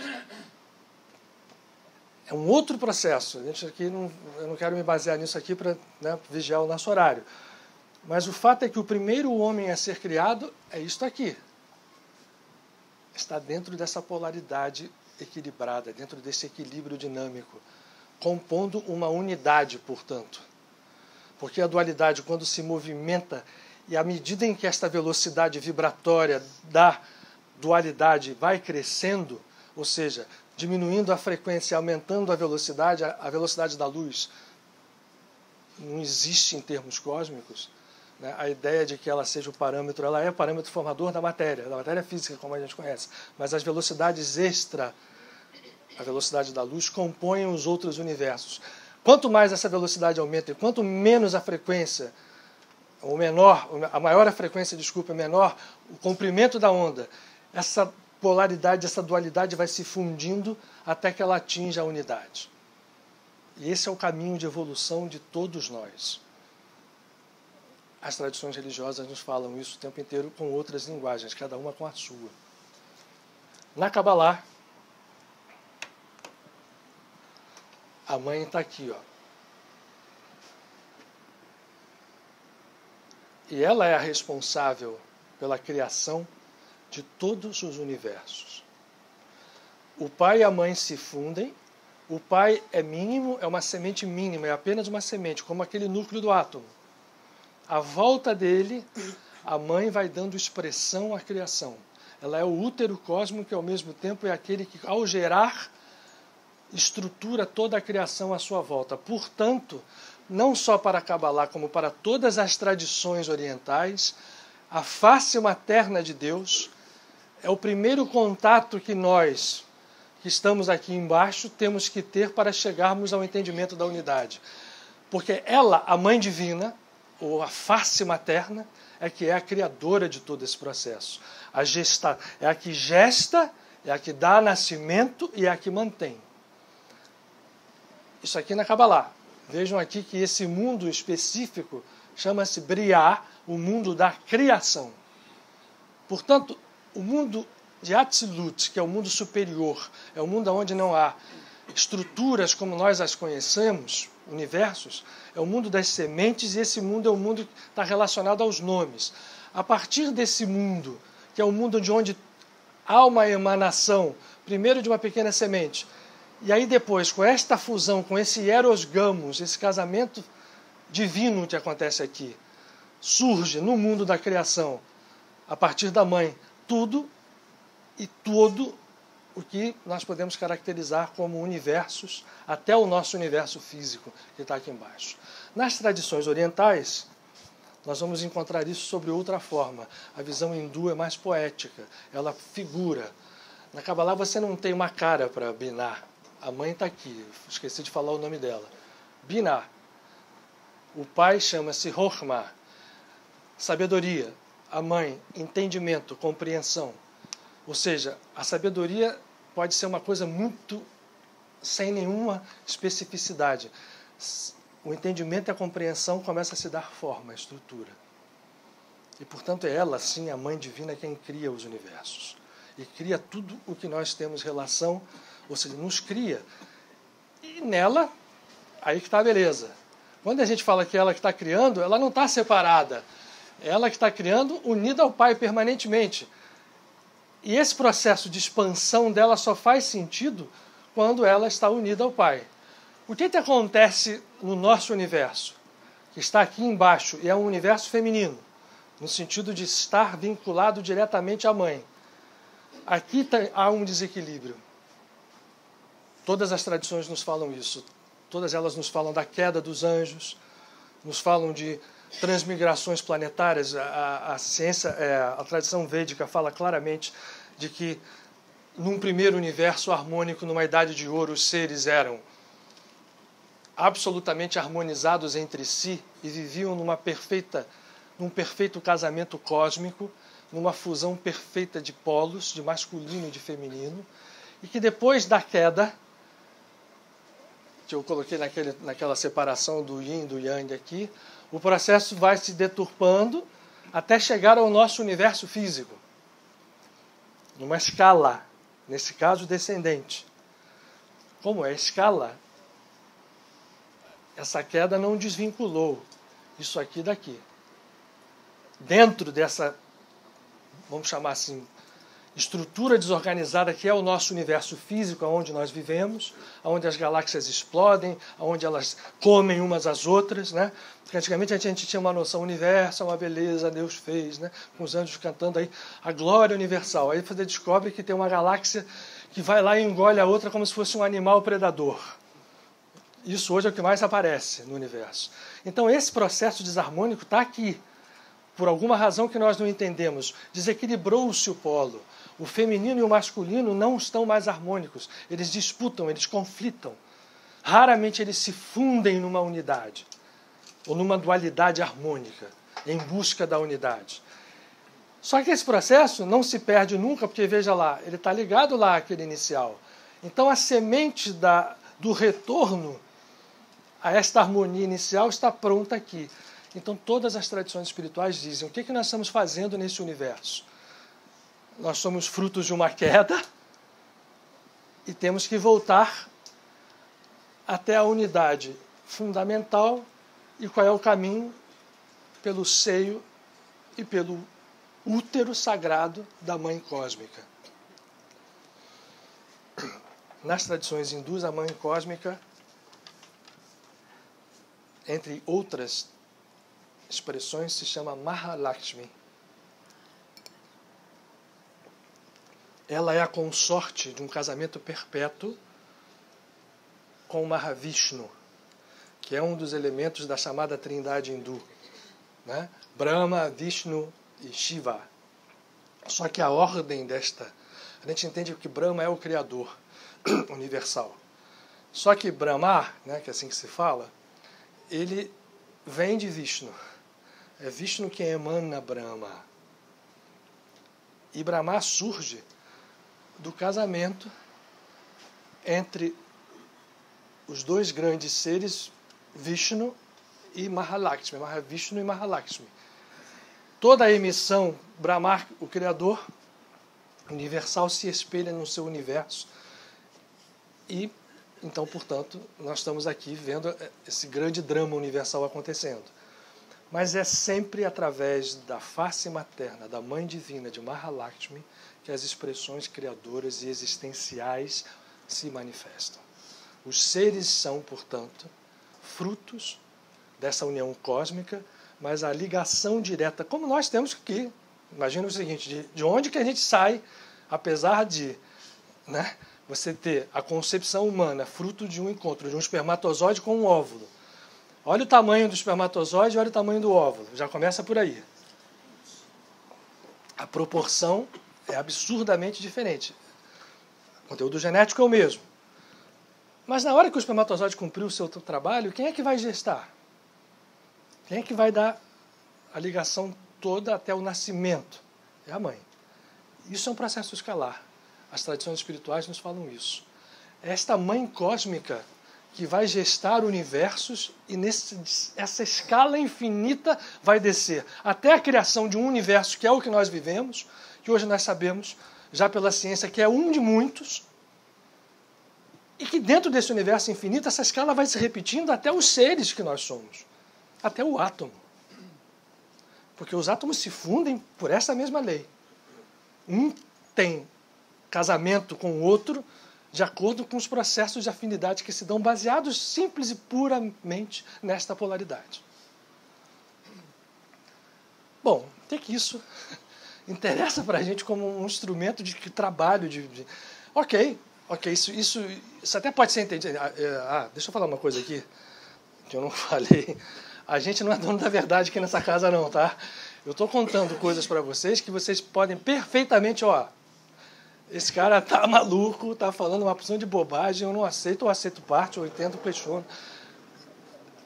é um outro processo. Eu não quero me basear nisso aqui para vigiar o nosso horário. Mas o fato é que o primeiro homem a ser criado é isto aqui. Está dentro dessa polaridade equilibrada, dentro desse equilíbrio dinâmico, compondo uma unidade, portanto. Porque a dualidade, quando se movimenta, e à medida em que esta velocidade vibratória da dualidade vai crescendo, ou seja, diminuindo a frequência, aumentando a velocidade da luz, não existe em termos cósmicos, né, a ideia de que ela seja o parâmetro, ela é o parâmetro formador da matéria física, como a gente conhece, mas as velocidades extra, a velocidade da luz, compõem os outros universos. Quanto mais essa velocidade aumenta e quanto menos a frequência, a maior a frequência, menor o comprimento da onda, essa polaridade, essa dualidade vai se fundindo até que ela atinja a unidade. E esse é o caminho de evolução de todos nós. As tradições religiosas nos falam isso o tempo inteiro com outras linguagens, cada uma com a sua. Na Kabbalah, a mãe está aqui, ó. E ela é a responsável pela criação de todos os universos. O pai e a mãe se fundem. O pai é mínimo, é uma semente mínima, é apenas uma semente, como aquele núcleo do átomo. À volta dele, a mãe vai dando expressão à criação. Ela é o útero cósmico, que ao mesmo tempo é aquele que, ao gerar, estrutura toda a criação à sua volta. Portanto, não só para a Kabbalah, como para todas as tradições orientais, a face materna de Deus é o primeiro contato que nós, que estamos aqui embaixo, temos que ter para chegarmos ao entendimento da unidade. Porque ela, a Mãe Divina, ou a face materna, é que é a criadora de todo esse processo. É a que gesta, é a que dá nascimento e é a que mantém. Isso aqui na Kabbalah. Vejam aqui que esse mundo específico chama-se Briá, o mundo da criação. Portanto, o mundo de Atzilut, que é o mundo superior, é o mundo onde não há estruturas como nós as conhecemos, universos, é o mundo das sementes, e esse mundo é o mundo que está relacionado aos nomes. A partir desse mundo, que é o mundo de onde há uma emanação, primeiro de uma pequena semente, e aí depois, com esta fusão, com esse eros gamos, esse casamento divino que acontece aqui, surge no mundo da criação, a partir da mãe, tudo e todo o que nós podemos caracterizar como universos, até o nosso universo físico, que está aqui embaixo. Nas tradições orientais, nós vamos encontrar isso sobre outra forma. A visão hindu é mais poética, ela figura. Na Kabbalah você não tem uma cara para Binah. A mãe está aqui, esqueci de falar o nome dela. Binah. O pai chama-se Chokhmah, sabedoria. A mãe, entendimento, compreensão. Ou seja, a sabedoria pode ser uma coisa muito sem nenhuma especificidade. O entendimento e a compreensão começam a se dar forma, estrutura. E, portanto, é ela, sim, a Mãe Divina, quem cria os universos. E cria tudo o que nós temos relação, ou seja, nos cria. E nela, aí que está a beleza. Quando a gente fala que ela que está criando, ela não está separada. Ela que está criando unida ao Pai permanentemente. E esse processo de expansão dela só faz sentido quando ela está unida ao Pai. O que acontece no nosso universo, que está aqui embaixo, e é um universo feminino, no sentido de estar vinculado diretamente à mãe. Aqui há um desequilíbrio. Todas as tradições nos falam isso. Todas elas nos falam da queda dos anjos, nos falam de transmigrações planetárias. A ciência, a tradição védica fala claramente de que num primeiro universo harmônico, numa idade de ouro, os seres eram absolutamente harmonizados entre si e viviam num perfeito casamento cósmico, numa fusão perfeita de polos, de masculino e de feminino, e que depois da queda, que eu coloquei naquela separação do yin e do yang aqui, o processo vai se deturpando até chegar ao nosso universo físico, numa escala, nesse caso descendente. Como é a escala, essa queda não desvinculou isso aqui daqui. Dentro dessa, vamos chamar assim, estrutura desorganizada que é o nosso universo físico, onde nós vivemos, onde as galáxias explodem, onde elas comem umas às outras, né? Porque antigamente a gente tinha uma noção, o universo é uma beleza, Deus fez, né? Com os anjos cantando aí a glória universal. Aí você descobre que tem uma galáxia que vai lá e engole a outra como se fosse um animal predador. Isso hoje é o que mais aparece no universo. Então esse processo desarmônico está aqui. Por alguma razão que nós não entendemos, desequilibrou-se o polo. O feminino e o masculino não estão mais harmônicos. Eles disputam, eles conflitam. Raramente eles se fundem numa unidade, ou numa dualidade harmônica, em busca da unidade. Só que esse processo não se perde nunca, porque, veja lá, ele está ligado lá àquele inicial. Então a semente do retorno a esta harmonia inicial está pronta aqui. Então todas as tradições espirituais dizem, o que nós estamos fazendo nesse universo? Nós somos frutos de uma queda e temos que voltar até a unidade fundamental. E qual é o caminho? Pelo seio e pelo útero sagrado da Mãe Cósmica. Nas tradições hindus, a Mãe Cósmica, entre outras expressões, se chama Mahalakshmi. Ela é a consorte de um casamento perpétuo com Mahavishnu, que é um dos elementos da chamada trindade hindu, né? Brahma, Vishnu e Shiva. Só que a ordem desta... A gente entende que Brahma é o Criador universal. Só que Brahma, né, que é assim que se fala, ele vem de Vishnu. É Vishnu quem emana Brahma. E Brahma surge do casamento entre os dois grandes seres, Vishnu e Mahalakshmi, Mahavishnu e Mahalakshmi. Toda a emissão, Brahma, o Criador universal, se espelha no seu universo. E, então, portanto, nós estamos aqui vendo esse grande drama universal acontecendo. Mas é sempre através da face materna, da Mãe Divina, de Mahalakshmi, que as expressões criadoras e existenciais se manifestam. Os seres são, portanto, frutos dessa união cósmica, mas a ligação direta, como nós temos aqui, imagina o seguinte, de onde que a gente sai, apesar de, né, você ter a concepção humana, fruto de um encontro, de um espermatozoide com um óvulo. Olha o tamanho do espermatozoide, olha o tamanho do óvulo, já começa por aí. A proporção é absurdamente diferente. O conteúdo genético é o mesmo. Mas na hora que o espermatozoide cumpriu o seu trabalho, quem é que vai gestar? Quem é que vai dar a ligação toda até o nascimento? É a mãe. Isso é um processo escalar. As tradições espirituais nos falam isso. É esta mãe cósmica que vai gestar universos e essa escala infinita vai descer até a criação de um universo que é o que nós vivemos, que hoje nós sabemos, já pela ciência, que é um de muitos, e que dentro desse universo infinito, essa escala vai se repetindo até os seres que nós somos, até o átomo. Porque os átomos se fundem por essa mesma lei. Um tem casamento com o outro de acordo com os processos de afinidade que se dão baseados simples e puramente nesta polaridade. Bom, o que isso interessa para a gente como um instrumento de trabalho? Ok, isso até pode ser entendido. Deixa eu falar uma coisa aqui, que eu não falei. A gente não é dono da verdade aqui nessa casa não, tá? Eu estou contando coisas para vocês que vocês podem perfeitamente, esse cara tá maluco, tá falando uma porção de bobagem, eu não aceito, ou aceito parte, ou entendo, questiono.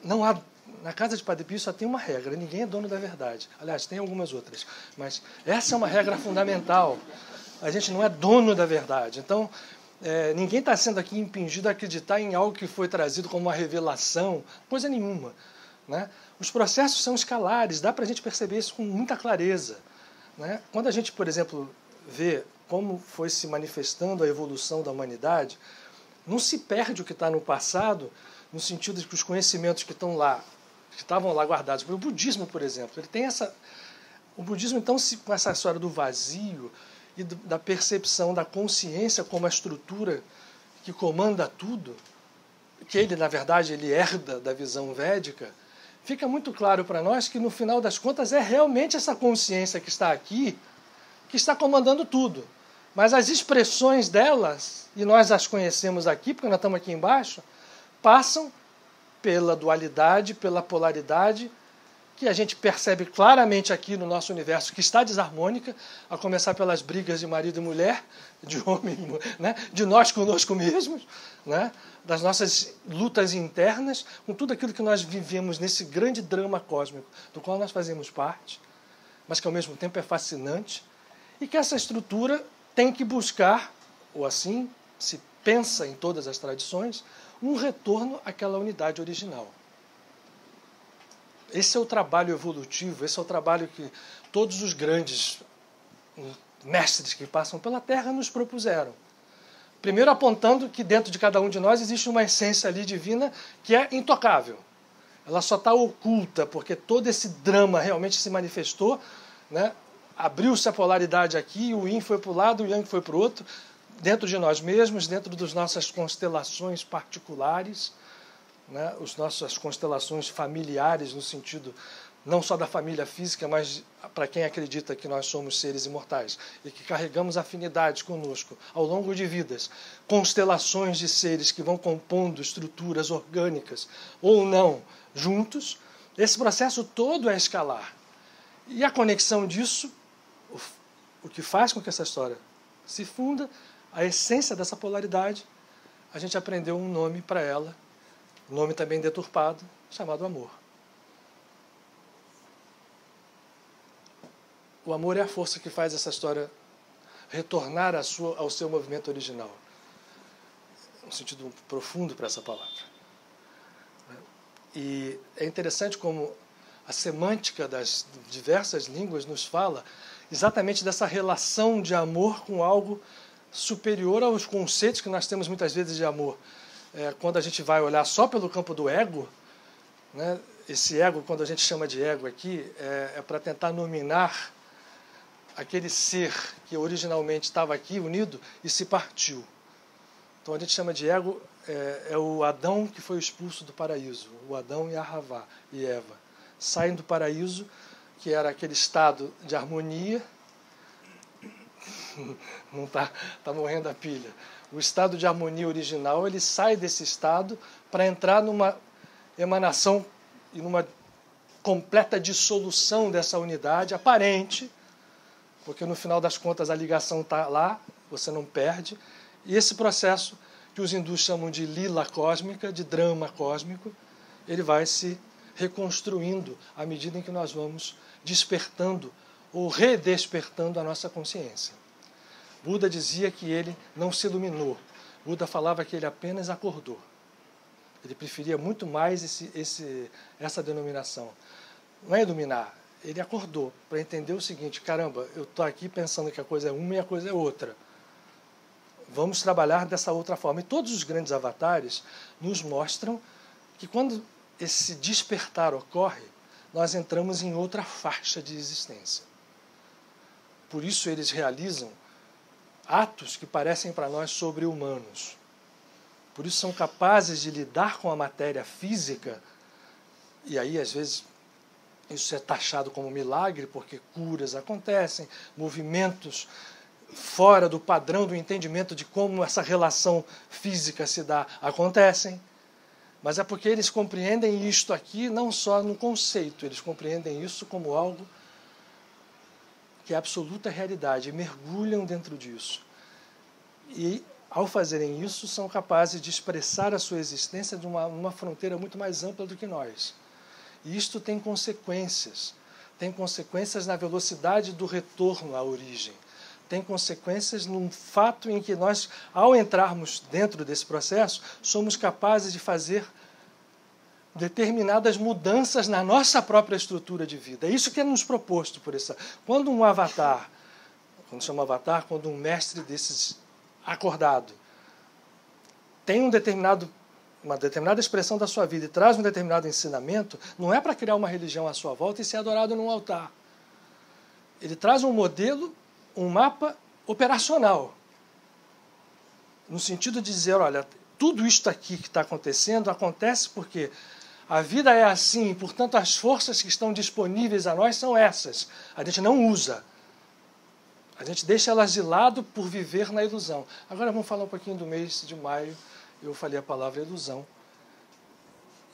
Não há, na casa de Padre Pio só tem uma regra, ninguém é dono da verdade. Aliás, tem algumas outras, mas essa é uma regra fundamental. A gente não é dono da verdade. Então, ninguém está sendo aqui impingido a acreditar em algo que foi trazido como uma revelação, coisa nenhuma. Né? Os processos são escalares, dá para a gente perceber isso com muita clareza. Né? Quando a gente, por exemplo, vê como foi se manifestando a evolução da humanidade, não se perde o que está no passado, no sentido de que os conhecimentos que estão lá, que estavam lá guardados. O budismo, por exemplo, ele tem essa... O budismo, então, com essa história do vazio e da percepção da consciência como a estrutura que comanda tudo, que ele, na verdade, ele herda da visão védica, fica muito claro para nós que, no final das contas, é realmente essa consciência que está aqui, que está comandando tudo. Mas as expressões delas, e nós as conhecemos aqui, porque nós estamos aqui embaixo, passam pela dualidade, pela polaridade, que a gente percebe claramente aqui no nosso universo, que está desarmônica, a começar pelas brigas de marido e mulher, de homem, né, de nós conosco mesmos, né, das nossas lutas internas, com tudo aquilo que nós vivemos nesse grande drama cósmico, do qual nós fazemos parte, mas que ao mesmo tempo é fascinante, e que essa estrutura tem que buscar, ou assim se pensa em todas as tradições, um retorno àquela unidade original. Esse é o trabalho evolutivo, esse é o trabalho que todos os grandes mestres que passam pela Terra nos propuseram. Primeiro apontando que dentro de cada um de nós existe uma essência ali divina que é intocável. Ela só está oculta porque todo esse drama realmente se manifestou, né? Abriu-se a polaridade aqui, o Yin foi para o lado, o Yang foi para o outro, dentro de nós mesmos, dentro das nossas constelações particulares, né? As nossas constelações familiares, no sentido não só da família física, mas para quem acredita que nós somos seres imortais e que carregamos afinidades conosco ao longo de vidas, constelações de seres que vão compondo estruturas orgânicas ou não juntos, esse processo todo é escalar. E a conexão disso, o que faz com que essa história se funda, a essência dessa polaridade, a gente aprendeu um nome para ela, um nome também deturpado, chamado amor. o amor é a força que faz essa história retornar ao seu movimento original. Um sentido profundo para essa palavra. E é interessante como a semântica das diversas línguas nos fala exatamente dessa relação de amor com algo superior aos conceitos que nós temos muitas vezes de amor. Quando a gente vai olhar só pelo campo do ego, né, esse ego, quando a gente chama de ego aqui, é para tentar nominar aquele ser que originalmente estava aqui unido e se partiu. Então a gente chama de ego, é o Adão que foi expulso do paraíso, o Adão e a Havá, e Eva. Saem do paraíso, que era aquele estado de harmonia, não tá morrendo a pilha. O estado de harmonia original, ele sai desse estado para entrar numa emanação e numa completa dissolução dessa unidade aparente, porque no final das contas a ligação está lá, você não perde. E esse processo que os hindus chamam de lila cósmica, de drama cósmico, ele vai se reconstruindo à medida em que nós vamos despertando ou redespertando a nossa consciência. Buda dizia que ele não se iluminou. Buda falava que ele apenas acordou. Ele preferia muito mais essa denominação. Não é iluminar, ele acordou para entender o seguinte: caramba, eu estou aqui pensando que a coisa é uma e a coisa é outra. Vamos trabalhar dessa outra forma. E todos os grandes avatares nos mostram que quando esse despertar ocorre, nós entramos em outra faixa de existência. Por isso eles realizam atos que parecem para nós sobre-humanos. Por isso são capazes de lidar com a matéria física, e aí às vezes isso é taxado como milagre, porque curas acontecem, movimentos fora do padrão do entendimento de como essa relação física se dá acontecem. Mas é porque eles compreendem isto aqui não só no conceito, eles compreendem isso como algo que é absoluta realidade, e mergulham dentro disso. E, ao fazerem isso, são capazes de expressar a sua existência de uma fronteira muito mais ampla do que nós. E isto tem consequências na velocidade do retorno à origem, tem consequências no fato em que nós, ao entrarmos dentro desse processo, somos capazes de fazer determinadas mudanças na nossa própria estrutura de vida. É isso que é nos proposto por essa. Quando um avatar, quando chama avatar, quando um mestre desses acordado tem uma determinada expressão da sua vida e traz um determinado ensinamento, não é para criar uma religião à sua volta e ser adorado num altar. Ele traz um modelo, um mapa operacional, no sentido de dizer, olha, tudo isto aqui que está acontecendo acontece porque a vida é assim, portanto as forças que estão disponíveis a nós são essas. A gente não usa. A gente deixa elas de lado por viver na ilusão. Agora vamos falar um pouquinho do mês de maio. Eu falei a palavra ilusão.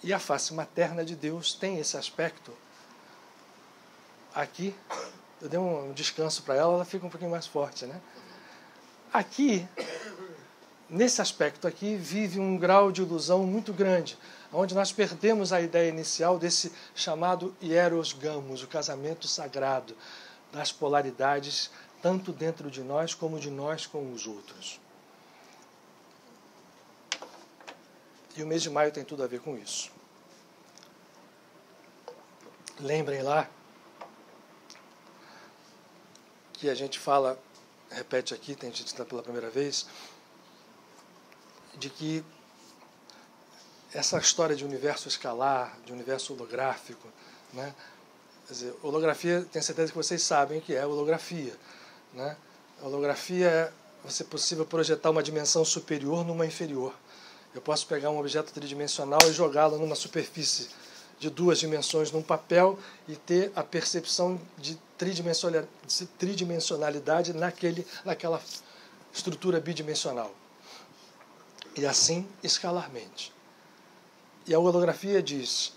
E a face materna de Deus tem esse aspecto. Aqui, eu dei um descanso para ela, ela fica um pouquinho mais forte, né? Aqui, nesse aspecto aqui, vive um grau de ilusão muito grande, onde nós perdemos a ideia inicial desse chamado hieros gamos, o casamento sagrado, das polaridades, tanto dentro de nós como de nós com os outros. E o mês de maio tem tudo a ver com isso. Lembrem lá que a gente fala, repete aqui, tem gente que está pela primeira vez, de que essa história de universo escalar, de universo holográfico, né? Quer dizer, holografia, tenho certeza que vocês sabem o que é holografia, né? A holografia é você possível projetar uma dimensão superior numa inferior. Eu posso pegar um objeto tridimensional e jogá-lo numa superfície de 2 dimensões num papel e ter a percepção de tridimensionalidade naquela estrutura bidimensional. E assim, escalarmente. E a holografia diz: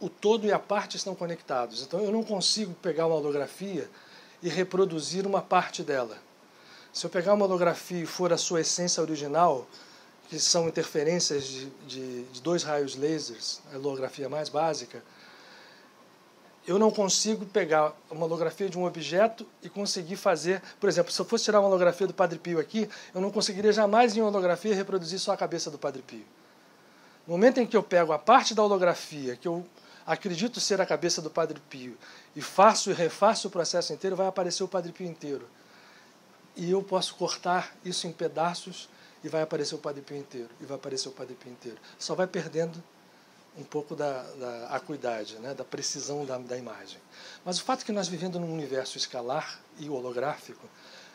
o todo e a parte estão conectados. Então eu não consigo pegar uma holografia e reproduzir uma parte dela. Se eu pegar uma holografia e for a sua essência original, que são interferências de 2 raios lasers, a holografia mais básica, eu não consigo pegar uma holografia de um objeto e conseguir fazer... Por exemplo, se eu fosse tirar uma holografia do Padre Pio aqui, eu não conseguiria jamais em uma holografia reproduzir só a cabeça do Padre Pio. No momento em que eu pego a parte da holografia, que eu acredito ser a cabeça do Padre Pio, e faço e refaço o processo inteiro, vai aparecer o Padre Pio inteiro. E eu posso cortar isso em pedaços e vai aparecer o Padre Pio inteiro, e vai aparecer o Padre Pio inteiro. Só vai perdendo um pouco da acuidade, né, da precisão da imagem. Mas o fato é que nós vivendo num universo escalar e holográfico,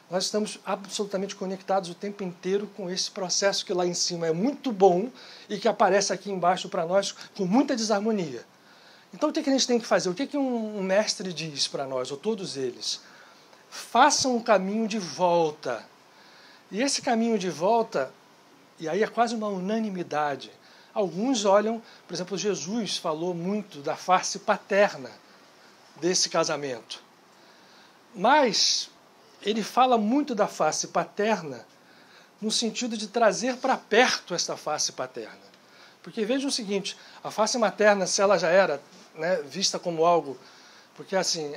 nós estamos absolutamente conectados o tempo inteiro com esse processo que lá em cima é muito bom e que aparece aqui embaixo para nós com muita desarmonia. Então o que a gente tem que fazer? O que um mestre diz para nós, ou todos eles? Façam um caminho de volta. E esse caminho de volta, e aí é quase uma unanimidade. Alguns olham, por exemplo, Jesus falou muito da face paterna desse casamento. Mas ele fala muito da face paterna no sentido de trazer para perto esta face paterna. Porque vejam o seguinte, a face materna, se ela já era, né, vista como algo... Porque assim,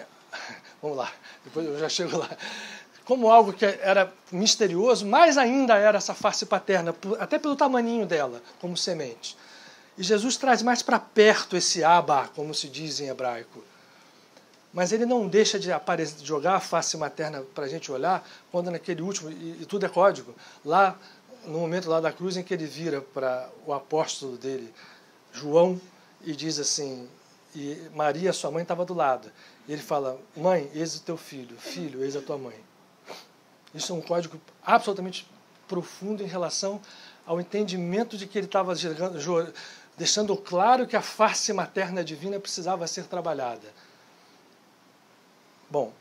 vamos lá, depois eu já chego lá. Como algo que era misterioso, mais ainda era essa face paterna, até pelo tamaninho dela, como semente. E Jesus traz mais para perto esse Abba, como se diz em hebraico. Mas ele não deixa de jogar a face materna para a gente olhar, quando naquele último, e tudo é código, lá no momento lá da cruz em que ele vira para o apóstolo dele, João, e diz assim, e Maria, sua mãe, estava do lado. E ele fala, mãe, eis o teu filho, filho, eis a tua mãe. Isso é um código absolutamente profundo em relação ao entendimento de que ele estava deixando claro que a face materna divina precisava ser trabalhada. Bom,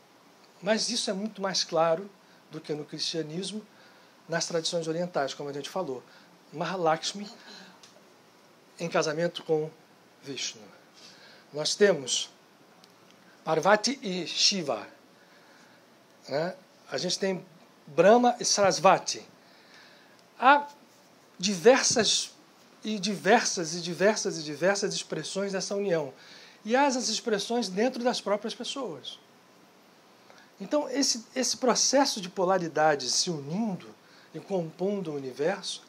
mas isso é muito mais claro do que no cristianismo, nas tradições orientais, como a gente falou. Mahalakshmi em casamento com Vishnu. Nós temos Parvati e Shiva. Né? A gente tem Brahma e Sarasvati. Há diversas expressões dessa união. E há essas expressões dentro das próprias pessoas. Então, esse processo de polaridade se unindo e compondo o universo,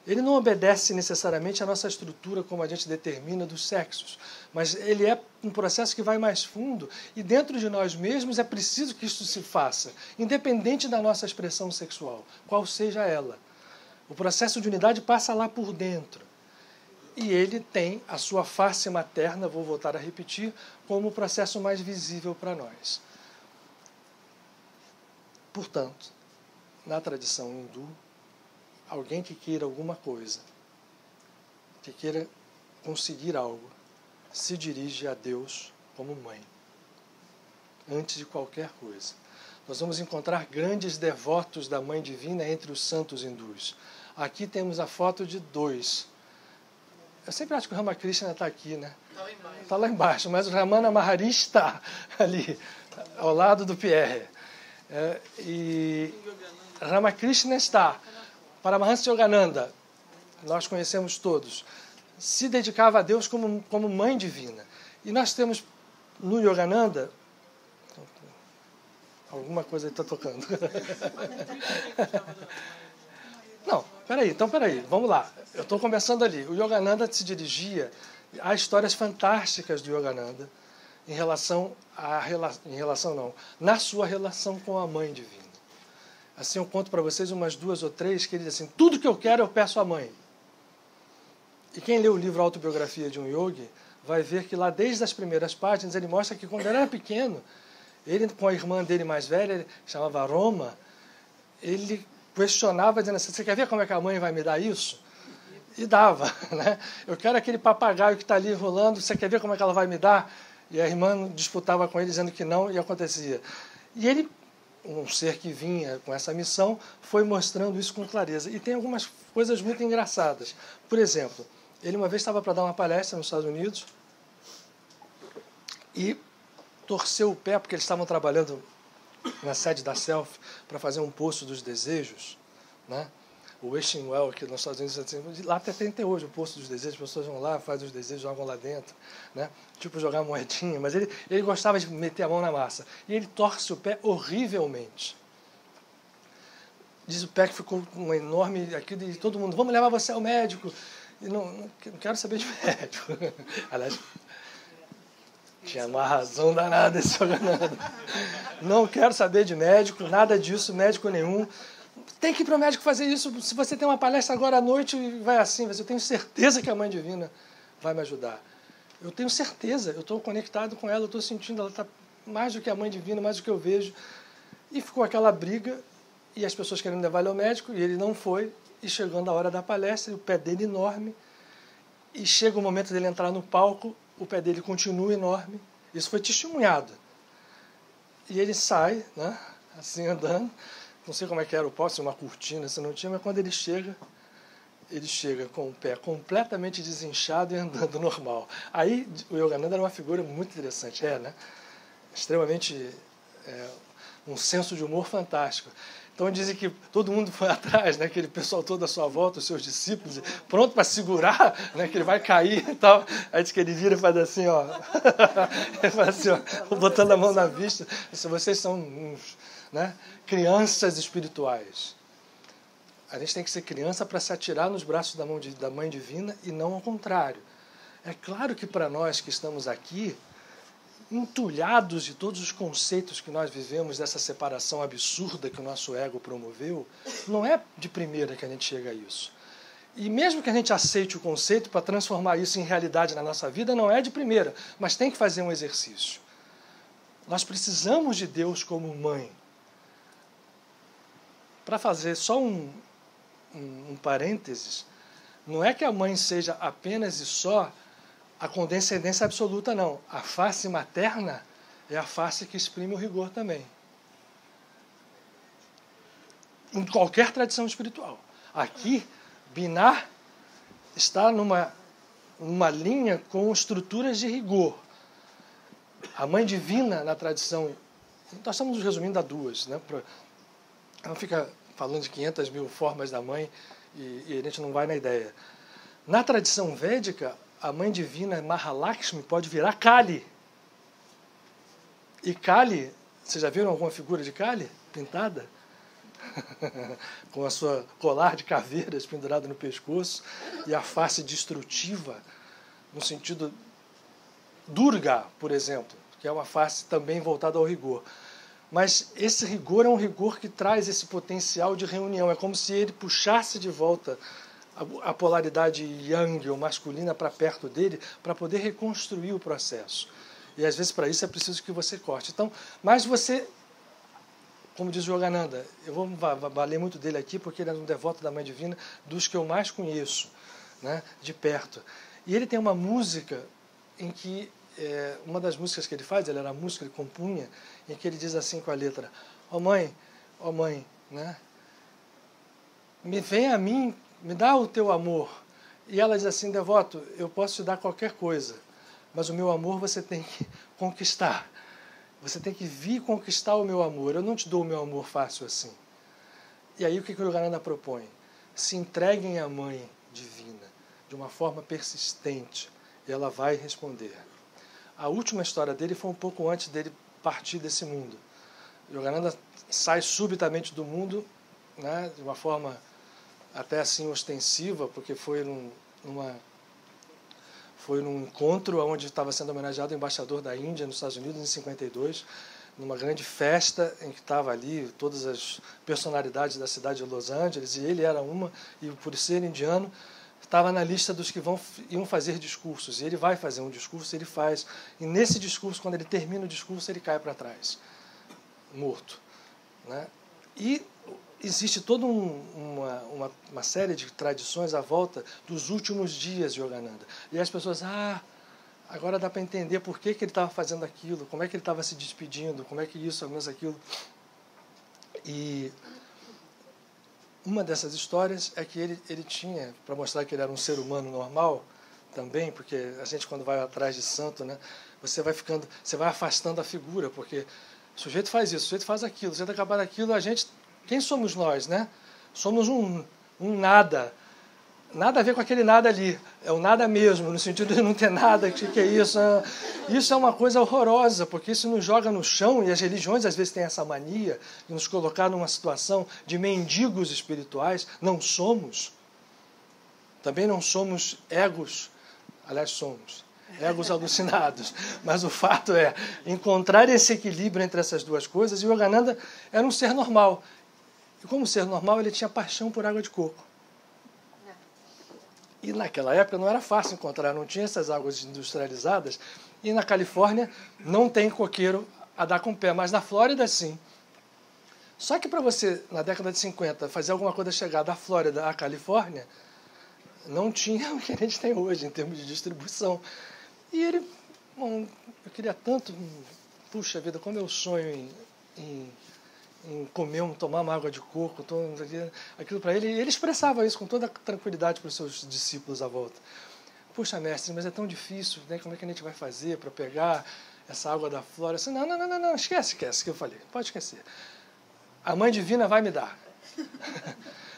ele não obedece necessariamente à nossa estrutura como a gente determina dos sexos, mas ele é um processo que vai mais fundo e dentro de nós mesmos é preciso que isso se faça, independente da nossa expressão sexual, qual seja ela. O processo de unidade passa lá por dentro. E ele tem a sua face materna, vou voltar a repetir, como o processo mais visível para nós. Portanto, na tradição hindu, alguém que queira alguma coisa, que queira conseguir algo, se dirige a Deus como mãe, antes de qualquer coisa. Nós vamos encontrar grandes devotos da Mãe Divina entre os santos hindus. Aqui temos a foto de dois. Eu sempre acho que o Ramakrishna está aqui, né? Está lá embaixo, mas o Ramana Maharishi está ali, ao lado do Pierre. E Ramakrishna está. Paramahansa Yogananda, nós conhecemos todos, se dedicava a Deus como mãe divina. E nós temos no Yogananda... Alguma coisa aí está tocando. Não, peraí, vamos lá. Eu estou começando ali. O Yogananda se dirigia a histórias fantásticas do Yogananda na sua relação com a Mãe Divina. Assim, eu conto para vocês umas 2 ou 3 que ele diz assim, tudo que eu quero eu peço à Mãe. E quem lê o livro Autobiografia de um Yogi vai ver que lá desde as primeiras páginas ele mostra que quando ele era pequeno, ele com a irmã dele mais velha, ele chamava Roma, ele questionava dizendo assim, você quer ver como é que a mãe vai me dar isso? E dava, né? Eu quero aquele papagaio que está ali rolando, você quer ver como é que ela vai me dar? E a irmã disputava com ele dizendo que não, e acontecia. E ele, um ser que vinha com essa missão, foi mostrando isso com clareza. E tem algumas coisas muito engraçadas. Por exemplo, ele uma vez estava para dar uma palestra nos Estados Unidos e torceu o pé, porque eles estavam trabalhando na sede da Self para fazer um poço dos desejos, né? o Wishing Well, que nos Estados Unidos, assim, lá até tem hoje o Poço dos Desejos, as pessoas vão lá, fazem os desejos, jogam lá dentro, né? Tipo jogar moedinha, mas ele gostava de meter a mão na massa. E ele torce o pé horrivelmente. Diz o pé que ficou com uma enorme... Aquilo, e todo mundo, vamos levar você ao médico. E não quero saber de médico. Aliás, tinha uma razão danada esse Yogananda. Não quero saber de médico, nada disso, médico nenhum. Tem que ir para o médico fazer isso. Se você tem uma palestra agora à noite, vai assim. Mas eu tenho certeza que a Mãe Divina vai me ajudar. Eu tenho certeza, eu estou conectado com ela, eu estou sentindo, ela está mais do que a Mãe Divina, mais do que eu vejo. E ficou aquela briga, e as pessoas querendo levar ele ao médico, e ele não foi. E chegando a hora da palestra, e o pé dele enorme. E chega o momento dele entrar no palco, o pé dele continua enorme. Isso foi testemunhado. E ele sai, né, assim andando. Não sei como é que era o palco, se uma cortina, se não tinha, mas quando ele chega com o pé completamente desinchado e andando normal. Aí o Yogananda era uma figura muito interessante, né? Extremamente, um senso de humor fantástico. Então dizem que todo mundo foi atrás, né? Aquele pessoal todo à sua volta, os seus discípulos, pronto para segurar, né? Que ele vai cair e tal. Aí diz que ele vira e faz assim, ó. Ele faz assim, ó, botando a mão na vista. Vocês são uns, né, crianças espirituais. A gente tem que ser criança para se atirar nos braços da Mãe Divina e não ao contrário. É claro que para nós que estamos aqui, entulhados de todos os conceitos que nós vivemos dessa separação absurda que o nosso ego promoveu, não é de primeira que a gente chega a isso. E mesmo que a gente aceite o conceito para transformar isso em realidade na nossa vida, não é de primeira, mas tem que fazer um exercício. Nós precisamos de Deus como mãe. Para fazer só um parênteses, não é que a mãe seja apenas e só a condescendência absoluta, não. A face materna é a face que exprime o rigor também. Em qualquer tradição espiritual. Aqui, Binar está numa linha com estruturas de rigor. A Mãe Divina, na tradição... Nós estamos resumindo a duas, né? Não fica falando de 500 mil formas da mãe e a gente não vai na ideia. Na tradição védica, a Mãe Divina Mahalakshmi pode virar Kali. E Kali, vocês já viram alguma figura de Kali pintada? Com a sua colar de caveiras pendurado no pescoço e a face destrutiva, no sentido Durga, por exemplo, que é uma face também voltada ao rigor. Mas esse rigor é um rigor que traz esse potencial de reunião. É como se ele puxasse de volta a polaridade yang ou masculina para perto dele, para poder reconstruir o processo. E às vezes para isso é preciso que você corte. Então, mas você, como diz o Yogananda, eu vou valer muito dele aqui, porque ele é um devoto da Mãe Divina, dos que eu mais conheço, né, de perto. E ele tem uma música em que, uma das músicas que ele faz, ele era músico, ele compunha, em que ele diz assim com a letra: ó mãe, né, me vem a mim, me dá o teu amor. E ela diz assim: devoto, eu posso te dar qualquer coisa, mas o meu amor você tem que conquistar. Você tem que vir conquistar o meu amor. Eu não te dou o meu amor fácil assim. E aí o que o Yogananda propõe? Se entreguem à Mãe Divina de uma forma persistente e ela vai responder. A última história dele foi um pouco antes dele partir desse mundo. Yogananda sai subitamente do mundo, né, de uma forma até assim ostensiva, porque foi num encontro onde estava sendo homenageado o embaixador da Índia nos Estados Unidos em 52, numa grande festa em que estava ali todas as personalidades da cidade de Los Angeles, e ele era uma, e por ser indiano, estava na lista dos que iam fazer discursos. E ele vai fazer um discurso, ele faz. E nesse discurso, quando ele termina o discurso, ele cai para trás, morto, né? E existe toda uma série de tradições à volta dos últimos dias de Yogananda. E as pessoas, agora dá para entender por que ele estava fazendo aquilo, como é que ele estava se despedindo, como é que isso, ao menos aquilo. E uma dessas histórias é que ele tinha, para mostrar que ele era um ser humano normal também, porque a gente quando vai atrás de santo, né, você vai afastando a figura, porque o sujeito faz isso, o sujeito faz aquilo, o sujeito acabar daquilo, quem somos nós, né? Somos um um nada. Nada a ver com aquele nada ali. É o nada mesmo, no sentido de não ter nada. O que é isso? Isso é uma coisa horrorosa, porque isso nos joga no chão, e as religiões às vezes têm essa mania de nos colocar numa situação de mendigos espirituais. Não somos. Também não somos egos. Aliás, somos egos alucinados. Mas o fato é encontrar esse equilíbrio entre essas duas coisas. E o Yogananda era um ser normal. E como ser normal, ele tinha paixão por água de coco. E naquela época não era fácil encontrar, não tinha essas águas industrializadas. E na Califórnia não tem coqueiro a dar com o pé, mas na Flórida sim. Só que para você, na década de 50, fazer alguma coisa chegar da Flórida à Califórnia, não tinha o que a gente tem hoje em termos de distribuição. E ele, bom, eu queria tanto, puxa vida, como eu sonho em comer, tomar uma água de coco, aquilo para ele. Ele expressava isso com toda tranquilidade para os seus discípulos à volta. Puxa, mestre, mas é tão difícil, né? Como é que a gente vai fazer para pegar essa água da flora? Assim, não, esquece que eu falei, pode esquecer. A Mãe Divina vai me dar.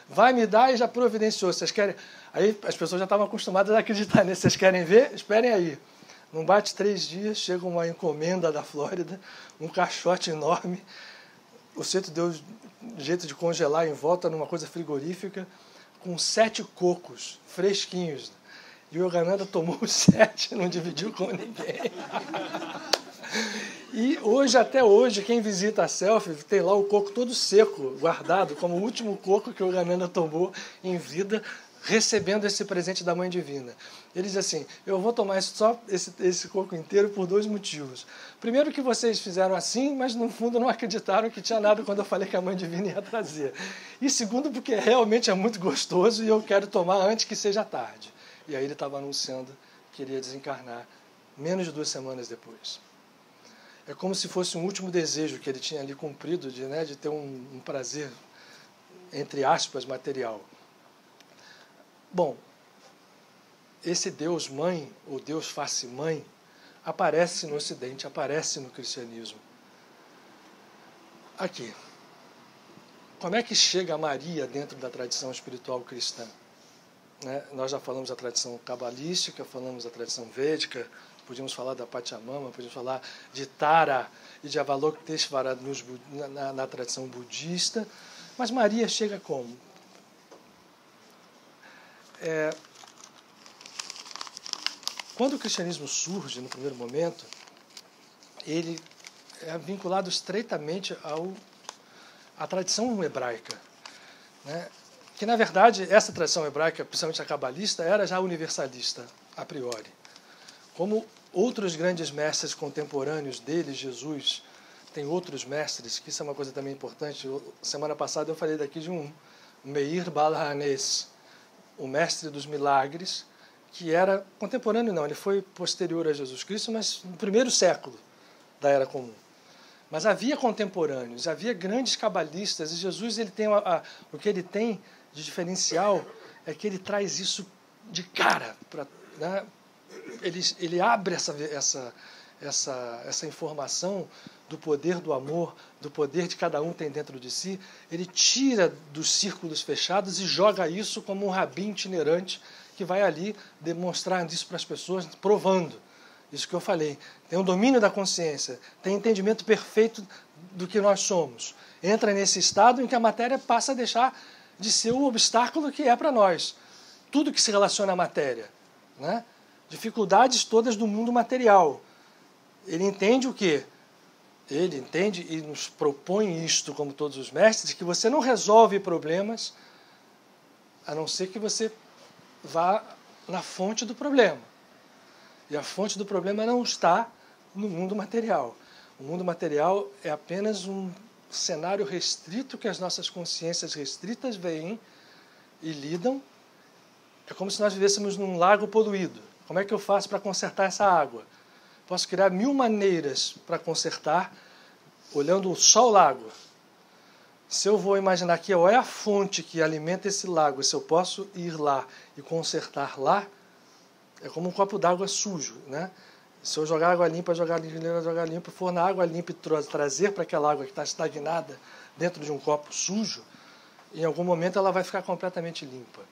Vai me dar e já providenciou. Vocês querem? Aí as pessoas já estavam acostumadas a acreditar nisso. Vocês querem ver? Esperem aí. Não bate 3 dias, chega uma encomenda da Flórida, um caixote enorme. O centro deu jeito de congelar em volta numa coisa frigorífica, com 7 cocos fresquinhos. E o Yogananda tomou os 7, não dividiu com ninguém. E até hoje, quem visita a Selfie tem lá o coco todo seco, guardado, como o último coco que o Yogananda tomou em vida, recebendo esse presente da Mãe Divina. Ele diz assim, eu vou tomar esse coco inteiro por 2 motivos. Primeiro que vocês fizeram assim, mas no fundo não acreditaram que tinha nada quando eu falei que a Mãe Divina ia trazer. E segundo porque realmente é muito gostoso e eu quero tomar antes que seja tarde. E aí ele estava anunciando que iria desencarnar menos de 2 semanas depois. É como se fosse um último desejo que ele tinha ali cumprido de ter um prazer, entre aspas, material. Bom, esse Deus mãe, ou Deus face mãe, aparece no Ocidente, aparece no cristianismo. Aqui. Como é que chega a Maria dentro da tradição espiritual cristã? Né? Nós já falamos da tradição cabalística, falamos da tradição védica, podíamos falar da Pachamama, podíamos falar de Tara e de Avalokiteshvara na tradição budista. Mas Maria chega como? Quando o cristianismo surge, no primeiro momento, ele é vinculado estreitamente à tradição hebraica, né? Que, na verdade, essa tradição hebraica, principalmente a cabalista, era já universalista, a priori. Como outros grandes mestres contemporâneos dele, Jesus, tem outros mestres, que isso é uma coisa também importante. Semana passada eu falei daqui de um Meir Baal HaNes, o mestre dos milagres, que era contemporâneo, não, ele foi posterior a Jesus Cristo, mas no primeiro século da Era Comum. Mas havia contemporâneos, havia grandes cabalistas, e Jesus ele tem o que ele tem de diferencial é que ele traz isso de cara, né? Ele abre essa informação do poder do amor, do poder de cada um tem dentro de si, ele tira dos círculos fechados e joga isso como um rabi itinerante que vai ali demonstrar isso para as pessoas, provando isso que eu falei. Tem um domínio da consciência, tem entendimento perfeito do que nós somos. Entra nesse estado em que a matéria passa a deixar de ser o obstáculo que é para nós. Tudo que se relaciona à matéria, né? Dificuldades todas do mundo material. Ele entende o quê? Ele entende e nos propõe isto, como todos os mestres, que você não resolve problemas a não ser que você vá na fonte do problema. E a fonte do problema não está no mundo material. O mundo material é apenas um cenário restrito que as nossas consciências restritas veem e lidam. É como se nós vivêssemos num lago poluído. Como é que eu faço para consertar essa água? Posso criar 1000 maneiras para consertar, olhando só o lago. Se eu vou imaginar que é a fonte que alimenta esse lago, se eu posso ir lá e consertar lá, é como um copo d'água sujo, né? Se eu jogar água limpa, for na água limpa e trazer para aquela água que está estagnada dentro de um copo sujo, em algum momento ela vai ficar completamente limpa.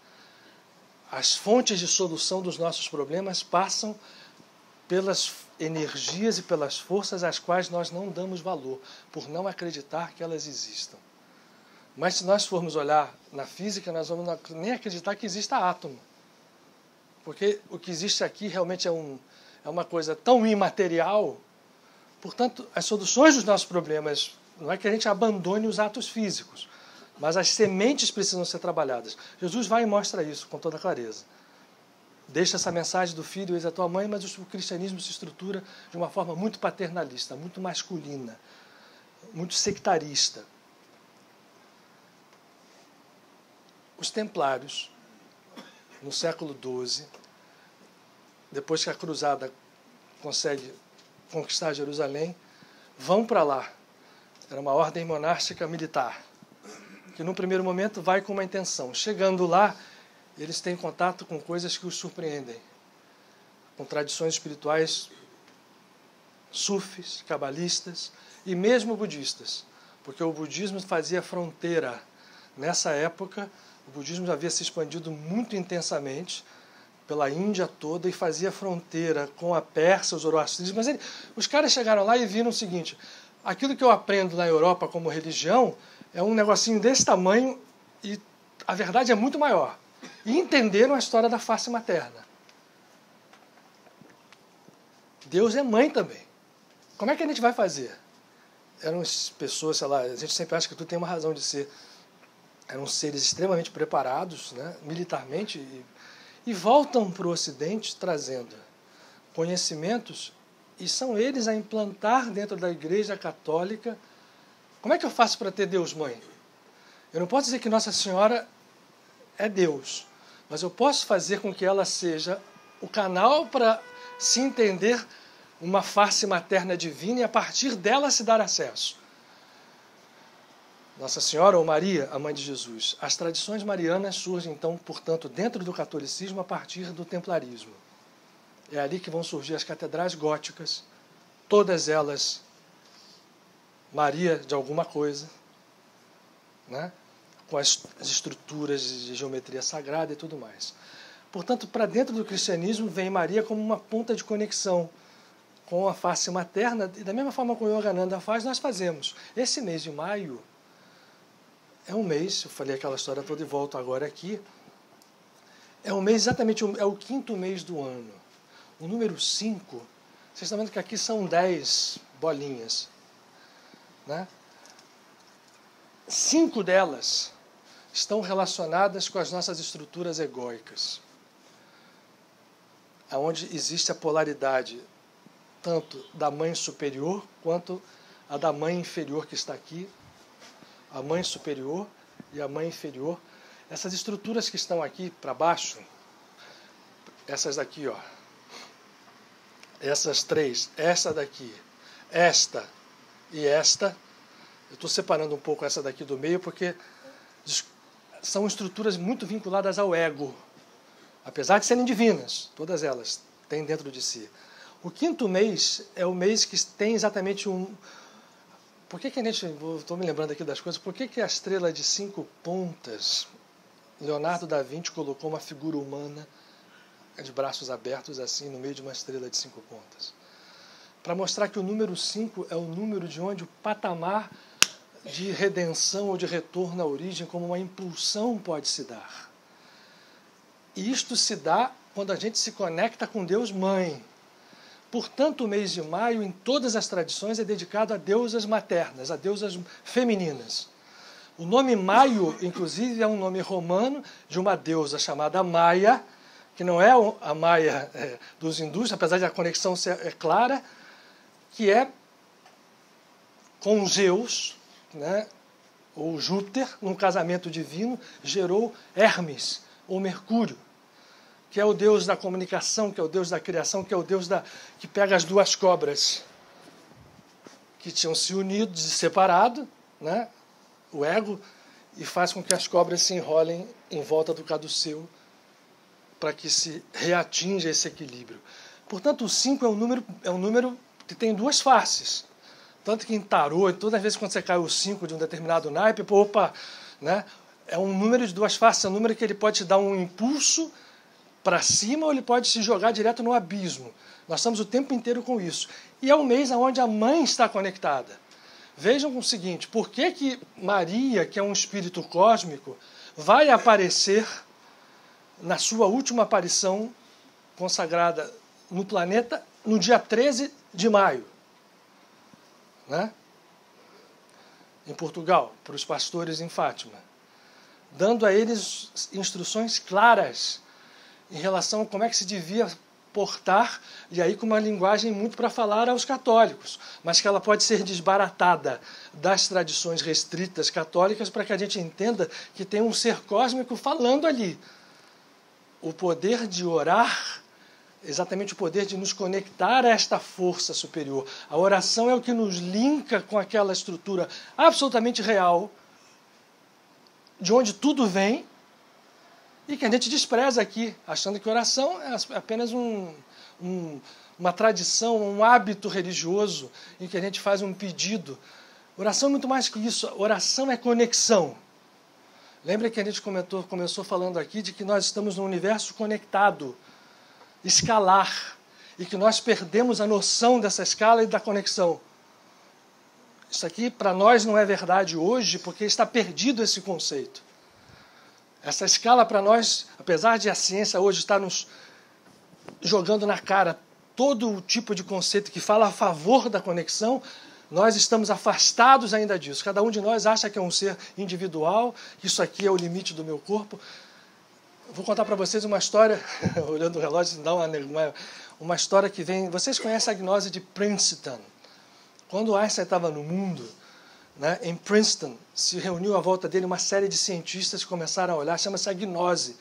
As fontes de solução dos nossos problemas passam pelas energias e pelas forças às quais nós não damos valor, por não acreditar que elas existam. Mas se nós formos olhar na física, nós vamos nem acreditar que exista átomo. Porque o que existe aqui realmente é uma coisa tão imaterial. Portanto, as soluções dos nossos problemas, não é que a gente abandone os atos físicos, mas as sementes precisam ser trabalhadas. Jesus vai e mostra isso com toda clareza. Deixa essa mensagem do filho, eis a tua mãe, mas o cristianismo se estrutura de uma forma muito paternalista, muito masculina, muito sectarista. Os templários, no século XII, depois que a cruzada consegue conquistar Jerusalém, vão para lá. Era uma ordem monástica militar, que no primeiro momento vai com uma intenção. Chegando lá, eles têm contato com coisas que os surpreendem, com tradições espirituais sufis, cabalistas e mesmo budistas, porque o budismo fazia fronteira. Nessa época, o budismo já havia se expandido muito intensamente pela Índia toda e fazia fronteira com a Pérsia, os zoroastristas. Mas os caras chegaram lá e viram o seguinte: aquilo que eu aprendo na Europa como religião é um negocinho desse tamanho e a verdade é muito maior. E entenderam a história da face materna. Deus é mãe também. Como é que a gente vai fazer? Eram pessoas, sei lá, a gente sempre acha que tudo tem uma razão de ser. Eram seres extremamente preparados, né, militarmente, e voltam para o Ocidente trazendo conhecimentos, e são eles a implantar dentro da Igreja Católica. Como é que eu faço para ter Deus mãe? Eu não posso dizer que Nossa Senhora é Deus, mas eu posso fazer com que ela seja o canal para se entender uma face materna divina e a partir dela se dar acesso. Nossa Senhora ou Maria, a mãe de Jesus. As tradições marianas surgem, então, portanto, dentro do catolicismo a partir do templarismo. É ali que vão surgir as catedrais góticas, todas elas Maria de alguma coisa, né? Com as estruturas de geometria sagrada e tudo mais. Portanto, para dentro do cristianismo vem Maria como uma ponta de conexão com a face materna, e da mesma forma que o Yogananda faz, nós fazemos. Esse mês de maio é um mês, eu falei aquela história toda e volto agora aqui, é um mês exatamente, é o 5º mês do ano. O número 5, vocês estão vendo que aqui são 10 bolinhas, né? 5 delas estão relacionadas com as nossas estruturas egóicas, onde existe a polaridade tanto da mãe superior quanto a da mãe inferior que está aqui, a mãe superior e a mãe inferior. Essas estruturas que estão aqui para baixo, essas daqui, ó, essas 3, essa daqui, esta e esta, eu estou separando um pouco essa daqui do meio porque são estruturas muito vinculadas ao ego, apesar de serem divinas, todas elas têm dentro de si. O 5º mês é o mês que tem exatamente um... Por que a gente... Estou me lembrando aqui das coisas. Por que a estrela de 5 pontas, Leonardo da Vinci colocou uma figura humana de braços abertos assim, no meio de uma estrela de 5 pontas? Para mostrar que o número 5 é o número de onde o patamar de redenção ou de retorno à origem como uma impulsão pode se dar. E isto se dá quando a gente se conecta com Deus Mãe. Portanto, o mês de maio, em todas as tradições, é dedicado a deusas maternas, a deusas femininas. O nome Maio, inclusive, é um nome romano de uma deusa chamada Maia, que não é a Maia dos hindus, apesar de a conexão ser clara, que é com Zeus, né, ou Júpiter, num casamento divino, gerou Hermes, ou Mercúrio, que é o deus da comunicação, que é o deus da criação, que é o deus que pega as 2 cobras que tinham se unido e separado, né, o ego, e faz com que as cobras se enrolem em volta do caduceu para que se reatinja esse equilíbrio. Portanto, o 5 é um número que tem 2 faces. Tanto que em tarô, todas as vezes quando você cai o 5 de um determinado naipe, opa, né, é um número de duas faces, é um número que ele pode te dar um impulso para cima ou ele pode se jogar direto no abismo. Nós estamos o tempo inteiro com isso. E é um mês onde a mãe está conectada. Vejam o seguinte, por que Maria, que é um espírito cósmico, vai aparecer na sua última aparição consagrada no planeta no dia 13 de maio, né? Em Portugal, para os pastores em Fátima, dando a eles instruções claras em relação a como é que se devia portar, e aí com uma linguagem muito para falar aos católicos, mas que ela pode ser desbaratada das tradições restritas católicas para que a gente entenda que tem um ser cósmico falando ali. O poder de orar, exatamente o poder de nos conectar a esta força superior. A oração é o que nos linka com aquela estrutura absolutamente real, de onde tudo vem, e que a gente despreza aqui, achando que oração é apenas uma tradição, um hábito religioso, em que a gente faz um pedido. Oração é muito mais que isso. Oração é conexão. Lembra que a gente começou falando aqui de que nós estamos num universo conectado, escalar, e que nós perdemos a noção dessa escala e da conexão. Isso aqui, para nós, não é verdade hoje, porque está perdido esse conceito. Essa escala, para nós, apesar de a ciência hoje estar nos jogando na cara todo o tipo de conceito que fala a favor da conexão, nós estamos afastados ainda disso. Cada um de nós acha que é um ser individual, que isso aqui é o limite do meu corpo. Vou contar para vocês uma história, olhando o relógio, dá uma história que vem... Vocês conhecem a gnose de Princeton? Quando Einstein estava no mundo, né, em Princeton, se reuniu à volta dele uma série de cientistas que começaram a olhar, chama-se a gnose,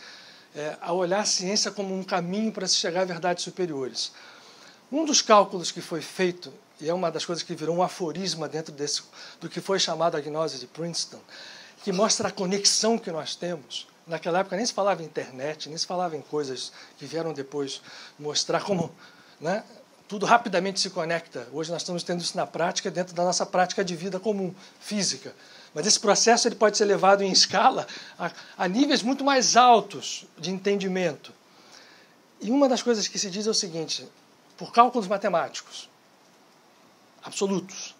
a olhar a ciência como um caminho para se chegar a verdades superiores. Um dos cálculos que foi feito, e é uma das coisas que virou um aforisma dentro do que foi chamado a gnose de Princeton, que mostra a conexão que nós temos. Naquela época nem se falava em internet, nem se falava em coisas que vieram depois mostrar como, né, tudo rapidamente se conecta. Hoje nós estamos tendo isso na prática, dentro da nossa prática de vida comum, física. Mas esse processo ele pode ser levado em escala a níveis muito mais altos de entendimento. E uma das coisas que se diz é o seguinte, por cálculos matemáticos absolutos,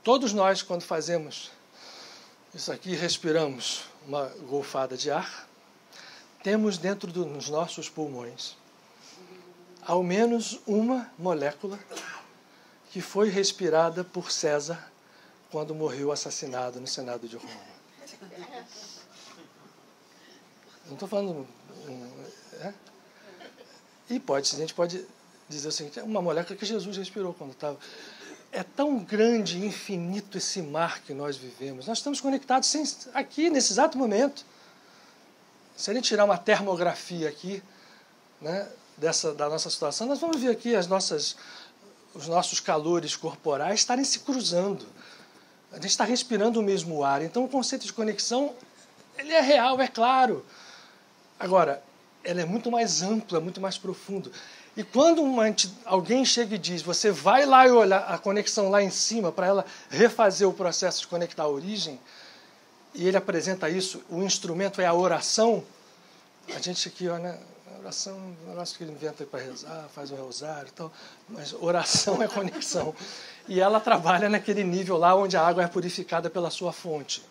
todos nós, quando fazemos isso aqui, respiramos uma golfada de ar, temos dentro dos nossos pulmões ao menos uma molécula que foi respirada por César quando morreu assassinado no Senado de Roma. Não estou falando... E a gente pode dizer o seguinte, é uma molécula que Jesus respirou quando estava... É tão grande e infinito esse mar que nós vivemos. Nós estamos conectados aqui, nesse exato momento. Se a gente tirar uma termografia aqui, né, da nossa situação, nós vamos ver aqui os nossos calores corporais estarem se cruzando. A gente está respirando o mesmo ar. Então, o conceito de conexão, ele é real, é claro. Agora, ele é muito mais amplo, é muito mais profundo. E quando alguém chega e diz, você vai lá e olha a conexão lá em cima para ela refazer o processo de conectar a origem, e ele apresenta isso, o instrumento é a oração, a gente aqui, olha, a oração é um negócio que ele inventa para rezar, faz o rosário e tal, mas oração é conexão. E ela trabalha naquele nível lá onde a água é purificada pela sua fonte,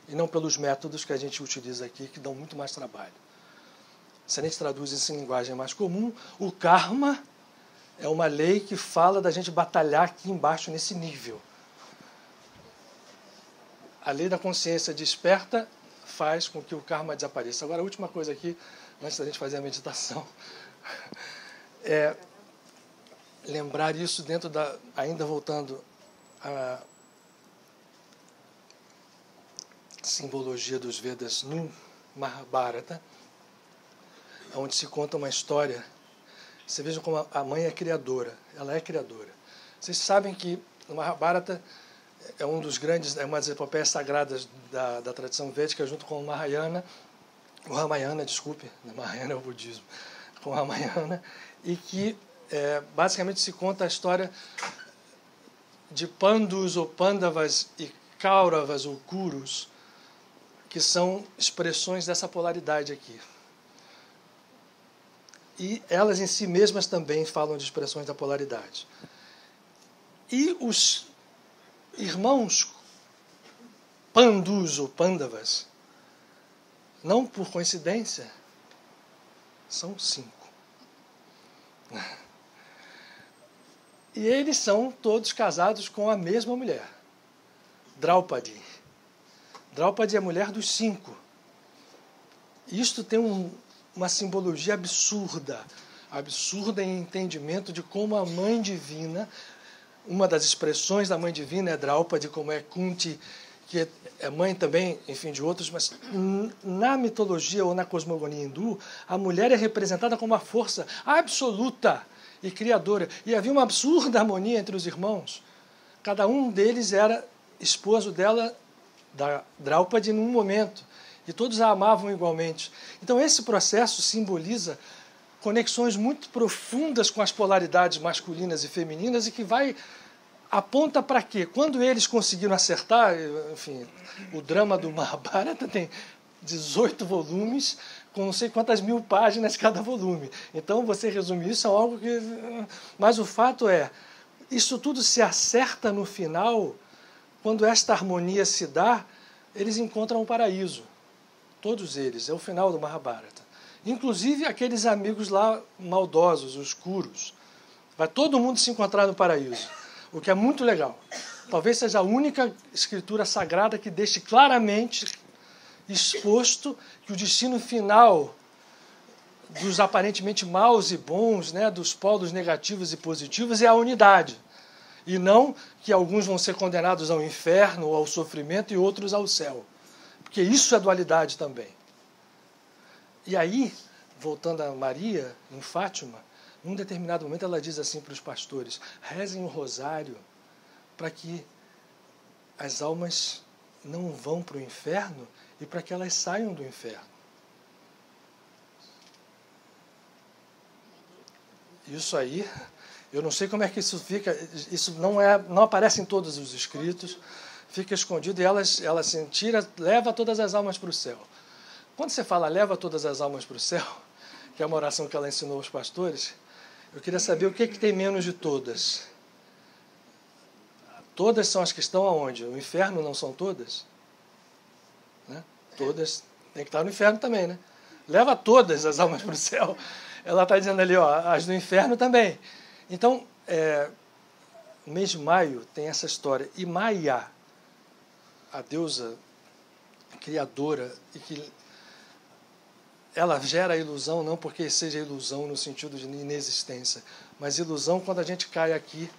e não pelos métodos que a gente utiliza aqui, que dão muito mais trabalho. Se a gente traduz isso em linguagem mais comum, o karma é uma lei que fala da gente batalhar aqui embaixo nesse nível. A lei da consciência desperta faz com que o karma desapareça. Agora, a última coisa aqui, antes da gente fazer a meditação, é lembrar isso dentro ainda voltando à simbologia dos Vedas no Mahabharata, onde se conta uma história. Você veja como a mãe é criadora, ela é criadora. Vocês sabem que o Mahabharata é uma das epopeias sagradas da tradição védica, junto com o Ramayana, desculpe, Mahayana é o budismo, com o Ramayana, e que basicamente se conta a história de Pandus ou Pandavas e Kauravas ou Kurus, que são expressões dessa polaridade aqui. E elas em si mesmas também falam de expressões da polaridade. E os irmãos Pandus ou Pandavas, não por coincidência, são 5. E eles são todos casados com a mesma mulher, Draupadi. Draupadi é a mulher dos 5. Isto tem uma simbologia absurda em entendimento de como a Mãe Divina, uma das expressões da Mãe Divina é Draupadi, como é Kunti, que é mãe também, enfim, de outros, mas na mitologia ou na cosmogonia hindu, a mulher é representada como uma força absoluta e criadora. E havia uma absurda harmonia entre os irmãos. Cada um deles era esposo dela, da Draupadi, num momento. E todos a amavam igualmente. Então esse processo simboliza conexões muito profundas com as polaridades masculinas e femininas e que aponta para quê? Quando eles conseguiram acertar, enfim, o drama do Mahabharata tem 18 volumes, com não sei quantas mil páginas cada volume. Então, você resume isso a algo que... Mas o fato é, isso tudo se acerta no final, quando esta harmonia se dá, eles encontram o paraíso. Todos eles, é o final do Mahabharata. Inclusive aqueles amigos lá maldosos, os Kurus. Vai todo mundo se encontrar no paraíso, o que é muito legal. Talvez seja a única escritura sagrada que deixe claramente exposto que o destino final dos aparentemente maus e bons, né, dos polos negativos e positivos, é a unidade. E não que alguns vão ser condenados ao inferno ou ao sofrimento e outros ao céu. Porque isso é dualidade também. E aí, voltando a Maria, em Fátima, num determinado momento ela diz assim para os pastores: rezem o rosário para que as almas não vão para o inferno e para que elas saiam do inferno. Isso aí, eu não sei como é que isso fica, isso não aparece em todos os escritos, fica escondido e ela se tira, leva todas as almas para o céu. Quando você fala leva todas as almas para o céu, que é uma oração que ela ensinou aos pastores, eu queria saber o que tem menos de todas. Todas são as que estão aonde? O inferno não são todas? Né? Todas tem que estar no inferno também, né? Leva todas as almas para o céu. Ela está dizendo ali, ó, as do inferno também. Então, no mês de maio tem essa história. E Maya, a deusa criadora, e que ela gera ilusão, não porque seja ilusão no sentido de inexistência, mas ilusão quando a gente cai aqui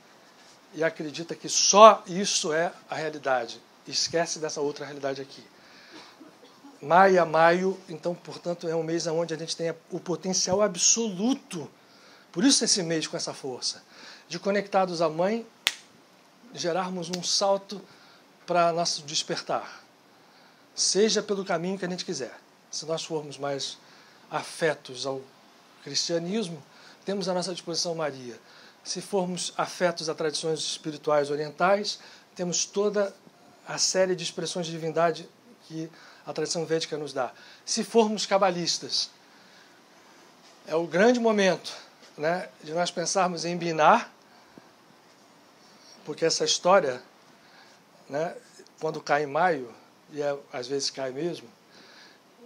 e acredita que só isso é a realidade. Esquece dessa outra realidade aqui. Maio, então, portanto, é um mês onde a gente tem o potencial absoluto, por isso esse mês com essa força, de conectados à Mãe, gerarmos um salto para nosso despertar. Seja pelo caminho que a gente quiser. Se nós formos mais afetos ao cristianismo, temos à nossa disposição Maria. Se formos afetos a tradições espirituais orientais, temos toda a série de expressões de divindade que a tradição védica nos dá. Se formos cabalistas, é o grande momento, né, de nós pensarmos em binar, porque essa história, né, quando cai em maio, e às vezes cai mesmo,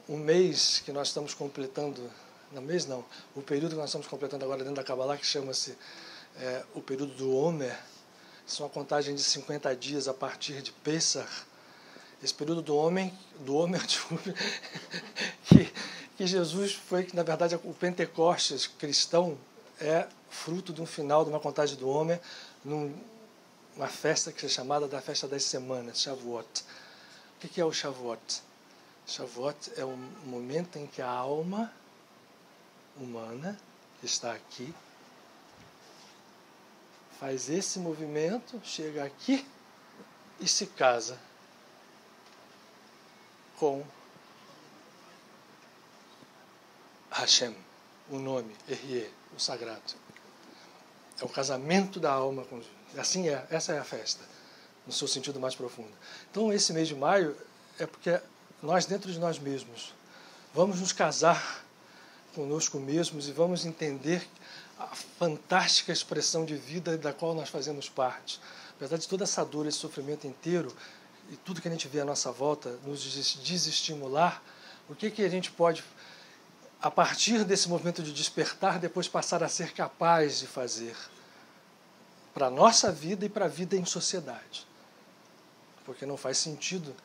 um mês que nós estamos completando, não mês não, o período que nós estamos completando agora dentro da Kabbalah, que chama-se o período do Homer, são uma contagem de 50 dias a partir de Pessah. Esse período do Homer, desculpe, que Jesus foi, que na verdade o Pentecostes cristão é fruto de um final de uma contagem do Homer, numa festa que é chamada da Festa das Semanas, Shavuot. O que é o Shavuot? Shavuot é um momento em que a alma humana que está aqui faz esse movimento, chega aqui e se casa com Hashem, o nome, Erie, o sagrado. É o casamento da alma com Deus. Assim essa é a festa. no seu sentido mais profundo. Então, esse mês de maio é porque nós, dentro de nós mesmos, vamos nos casar conosco mesmos e vamos entender a fantástica expressão de vida da qual nós fazemos parte. Apesar de toda essa dor, esse sofrimento inteiro e tudo que a gente vê à nossa volta nos desestimular, o que a gente pode, a partir desse movimento de despertar, depois passar a ser capaz de fazer para a nossa vida e para a vida em sociedade? Porque não faz sentido,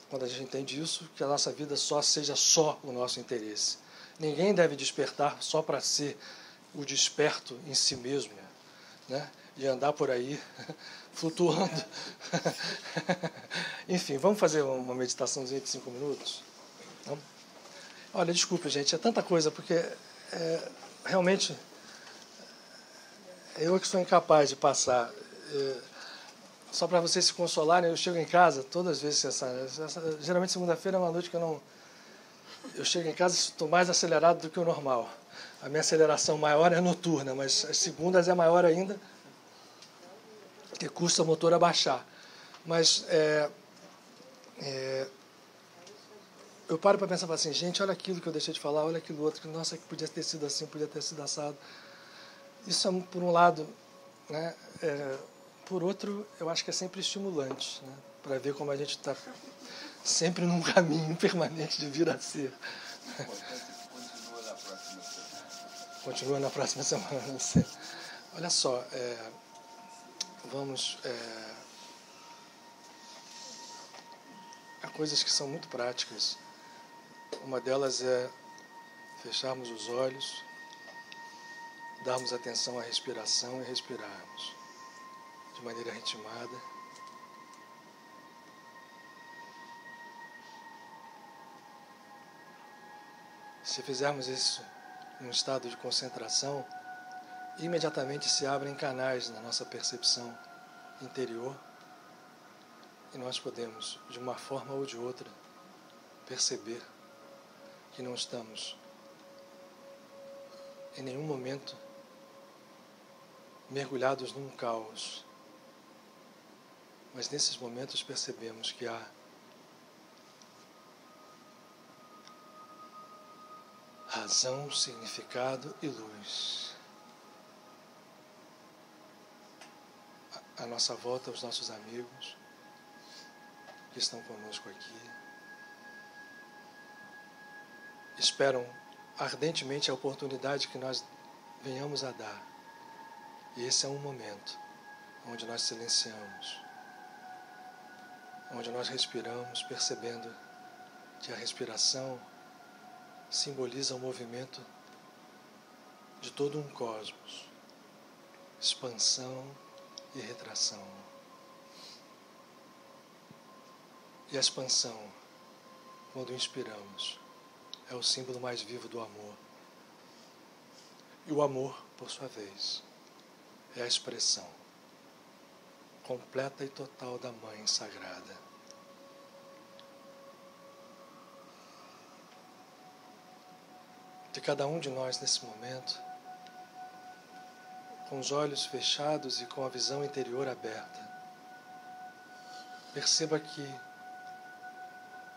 quando a gente entende isso, que a nossa vida seja só o nosso interesse. Ninguém deve despertar só para ser o desperto em si mesmo, né? E andar por aí flutuando. Enfim, vamos fazer uma meditaçãozinha de 5 minutos? Não? Olha, desculpa, gente, é tanta coisa, porque realmente eu que sou incapaz de passar. Só para vocês se consolarem, eu chego em casa, todas as vezes, geralmente segunda-feira é uma noite que eu chego em casa e estou mais acelerado do que o normal. A minha aceleração maior é noturna, mas as segundas é maior ainda, que custa o motor a baixar. Mas eu paro para pensar assim, gente, olha aquilo que eu deixei de falar, olha aquilo outro, que nossa, que podia ter sido assim, podia ter sido assado. Isso é, por um lado, né? Por outro, eu acho que é sempre estimulante, né? Para ver como a gente está sempre num caminho permanente de vir a ser. Continua na próxima semana. Olha só, vamos... há coisas que são muito práticas. Uma delas é fecharmos os olhos, darmos atenção à respiração e respirarmos de maneira ritmada. Se fizermos isso num estado de concentração, imediatamente se abrem canais na nossa percepção interior e nós podemos, de uma forma ou de outra, perceber que não estamos em nenhum momento mergulhados num caos. Mas nesses momentos percebemos que há razão, significado e luz. À nossa volta, os nossos amigos que estão conosco aqui esperam ardentemente a oportunidade que nós venhamos a dar. E esse é um momento onde nós silenciamos, onde nós respiramos, percebendo que a respiração simboliza o movimento de todo um cosmos, expansão e retração. E a expansão, quando inspiramos, é o símbolo mais vivo do amor. E o amor, por sua vez, é a expressão completa e total da Mãe Sagrada. De cada um de nós nesse momento, com os olhos fechados e com a visão interior aberta, perceba que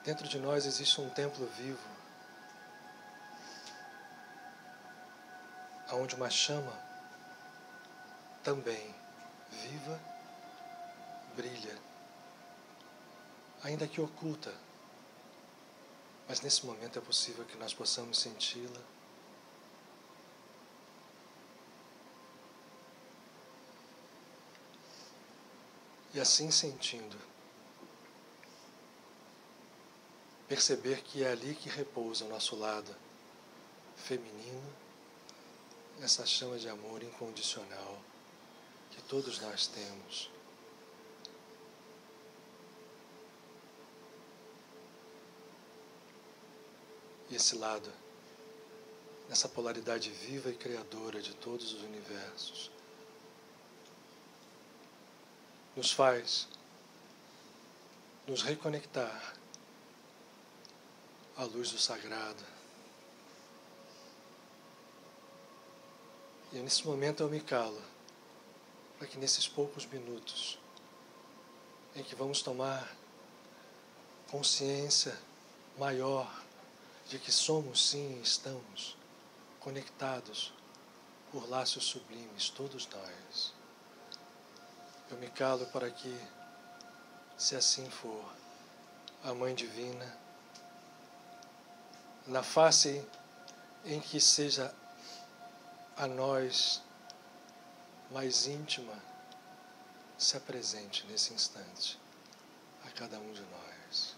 dentro de nós existe um templo vivo, onde uma chama também viva brilha, ainda que oculta, mas nesse momento é possível que nós possamos senti-la e assim sentindo, perceber que é ali que repousa o nosso lado feminino, nessa chama de amor incondicional que todos nós temos. E esse lado, nessa polaridade viva e criadora de todos os universos, nos faz nos reconectar à luz do sagrado. E nesse momento eu me calo, para que nesses poucos minutos em que vamos tomar consciência maior de que somos, sim, estamos conectados por laços sublimes, todos nós. Eu me calo para que, se assim for, a Mãe Divina, na face em que seja a nós mais íntima, se apresente nesse instante a cada um de nós,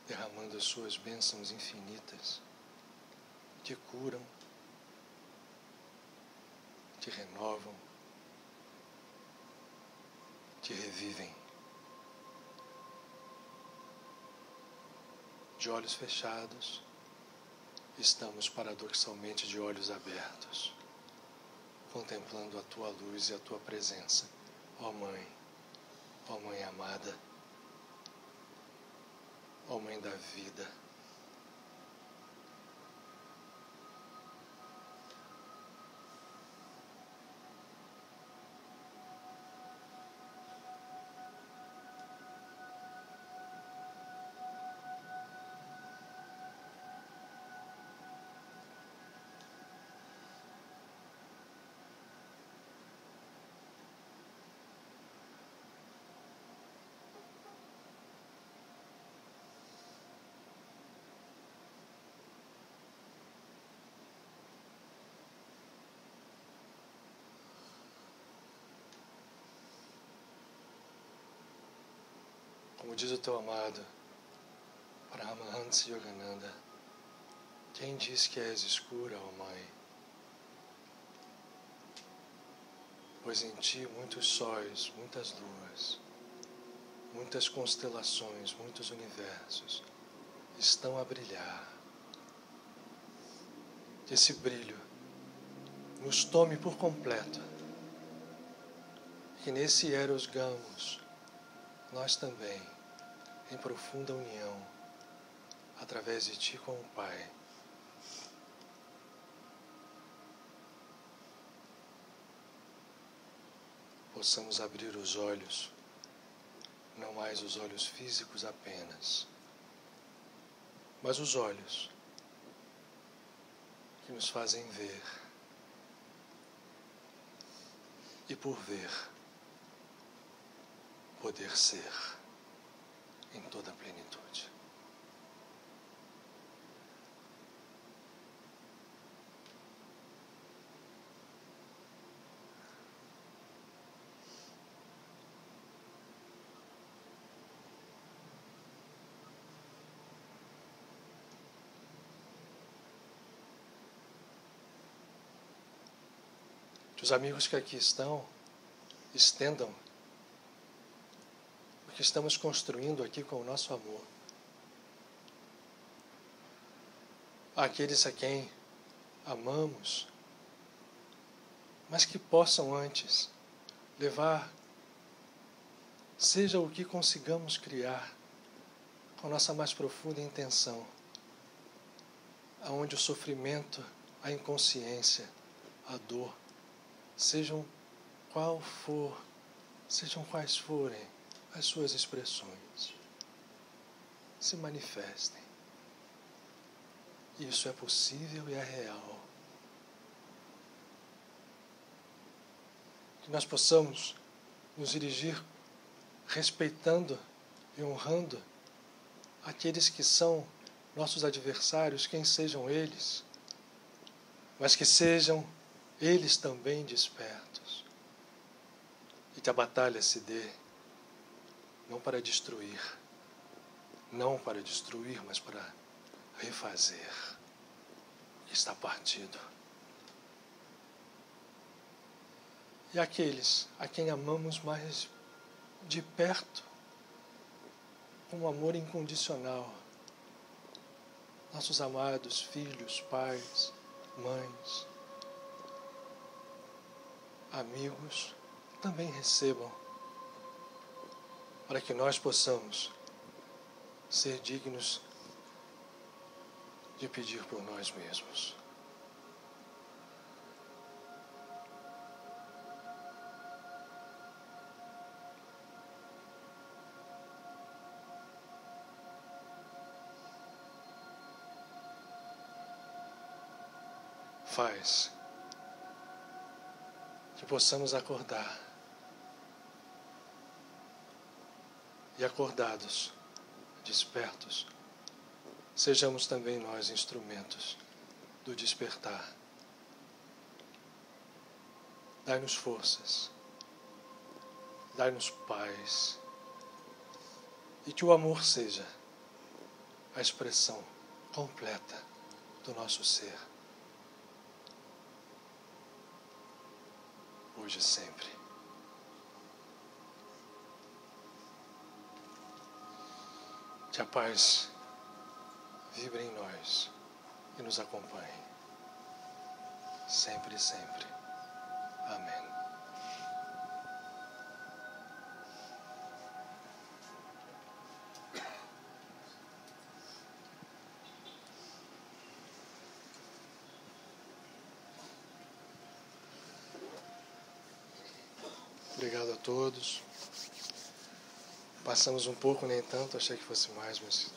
derramando as suas bênçãos infinitas, que curam, te renovam, te revivem. De olhos fechados, estamos paradoxalmente de olhos abertos, contemplando a tua luz e a tua presença, ó Mãe amada, ó Mãe da vida. Como diz o teu amado Paramahansa Yogananda, quem diz que és escura, ó Mãe? Pois em ti muitos sóis, muitas luas, muitas constelações, muitos universos estão a brilhar. Que esse brilho nos tome por completo. Que nesse Eros Gamos, nós também, em profunda união, através de ti com o Pai, possamos abrir os olhos, não mais os olhos físicos apenas, mas os olhos que nos fazem ver, e por ver, poder ser em toda a plenitude. Os amigos que aqui estão, estendam o que estamos construindo aqui com o nosso amor. Àqueles a quem amamos, mas que possam antes levar, seja o que consigamos criar, com nossa mais profunda intenção, aonde o sofrimento, a inconsciência, a dor, sejam quais forem as suas expressões, se manifestem. Isso é possível e é real. Que nós possamos nos dirigir respeitando e honrando aqueles que são nossos adversários, quem sejam eles, mas que sejam eles também despertos. E que a batalha se dê não para destruir, mas para refazer o que está partido. E aqueles a quem amamos mais de perto, com um amor incondicional, nossos amados filhos, pais, mães, amigos, também recebam, para que nós possamos ser dignos de pedir por nós mesmos. faz que possamos acordar e acordados, despertos, sejamos também nós instrumentos do despertar. Dai-nos forças, dai-nos paz, e que o amor seja a expressão completa do nosso ser, hoje e sempre. Que a paz vibre em nós e nos acompanhe, sempre e sempre. Amém. Obrigado a todos. Passamos um pouco, nem tanto, achei que fosse mais, mas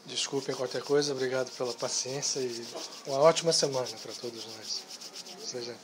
desculpem qualquer coisa. Obrigado pela paciência e uma ótima semana para todos nós. Seja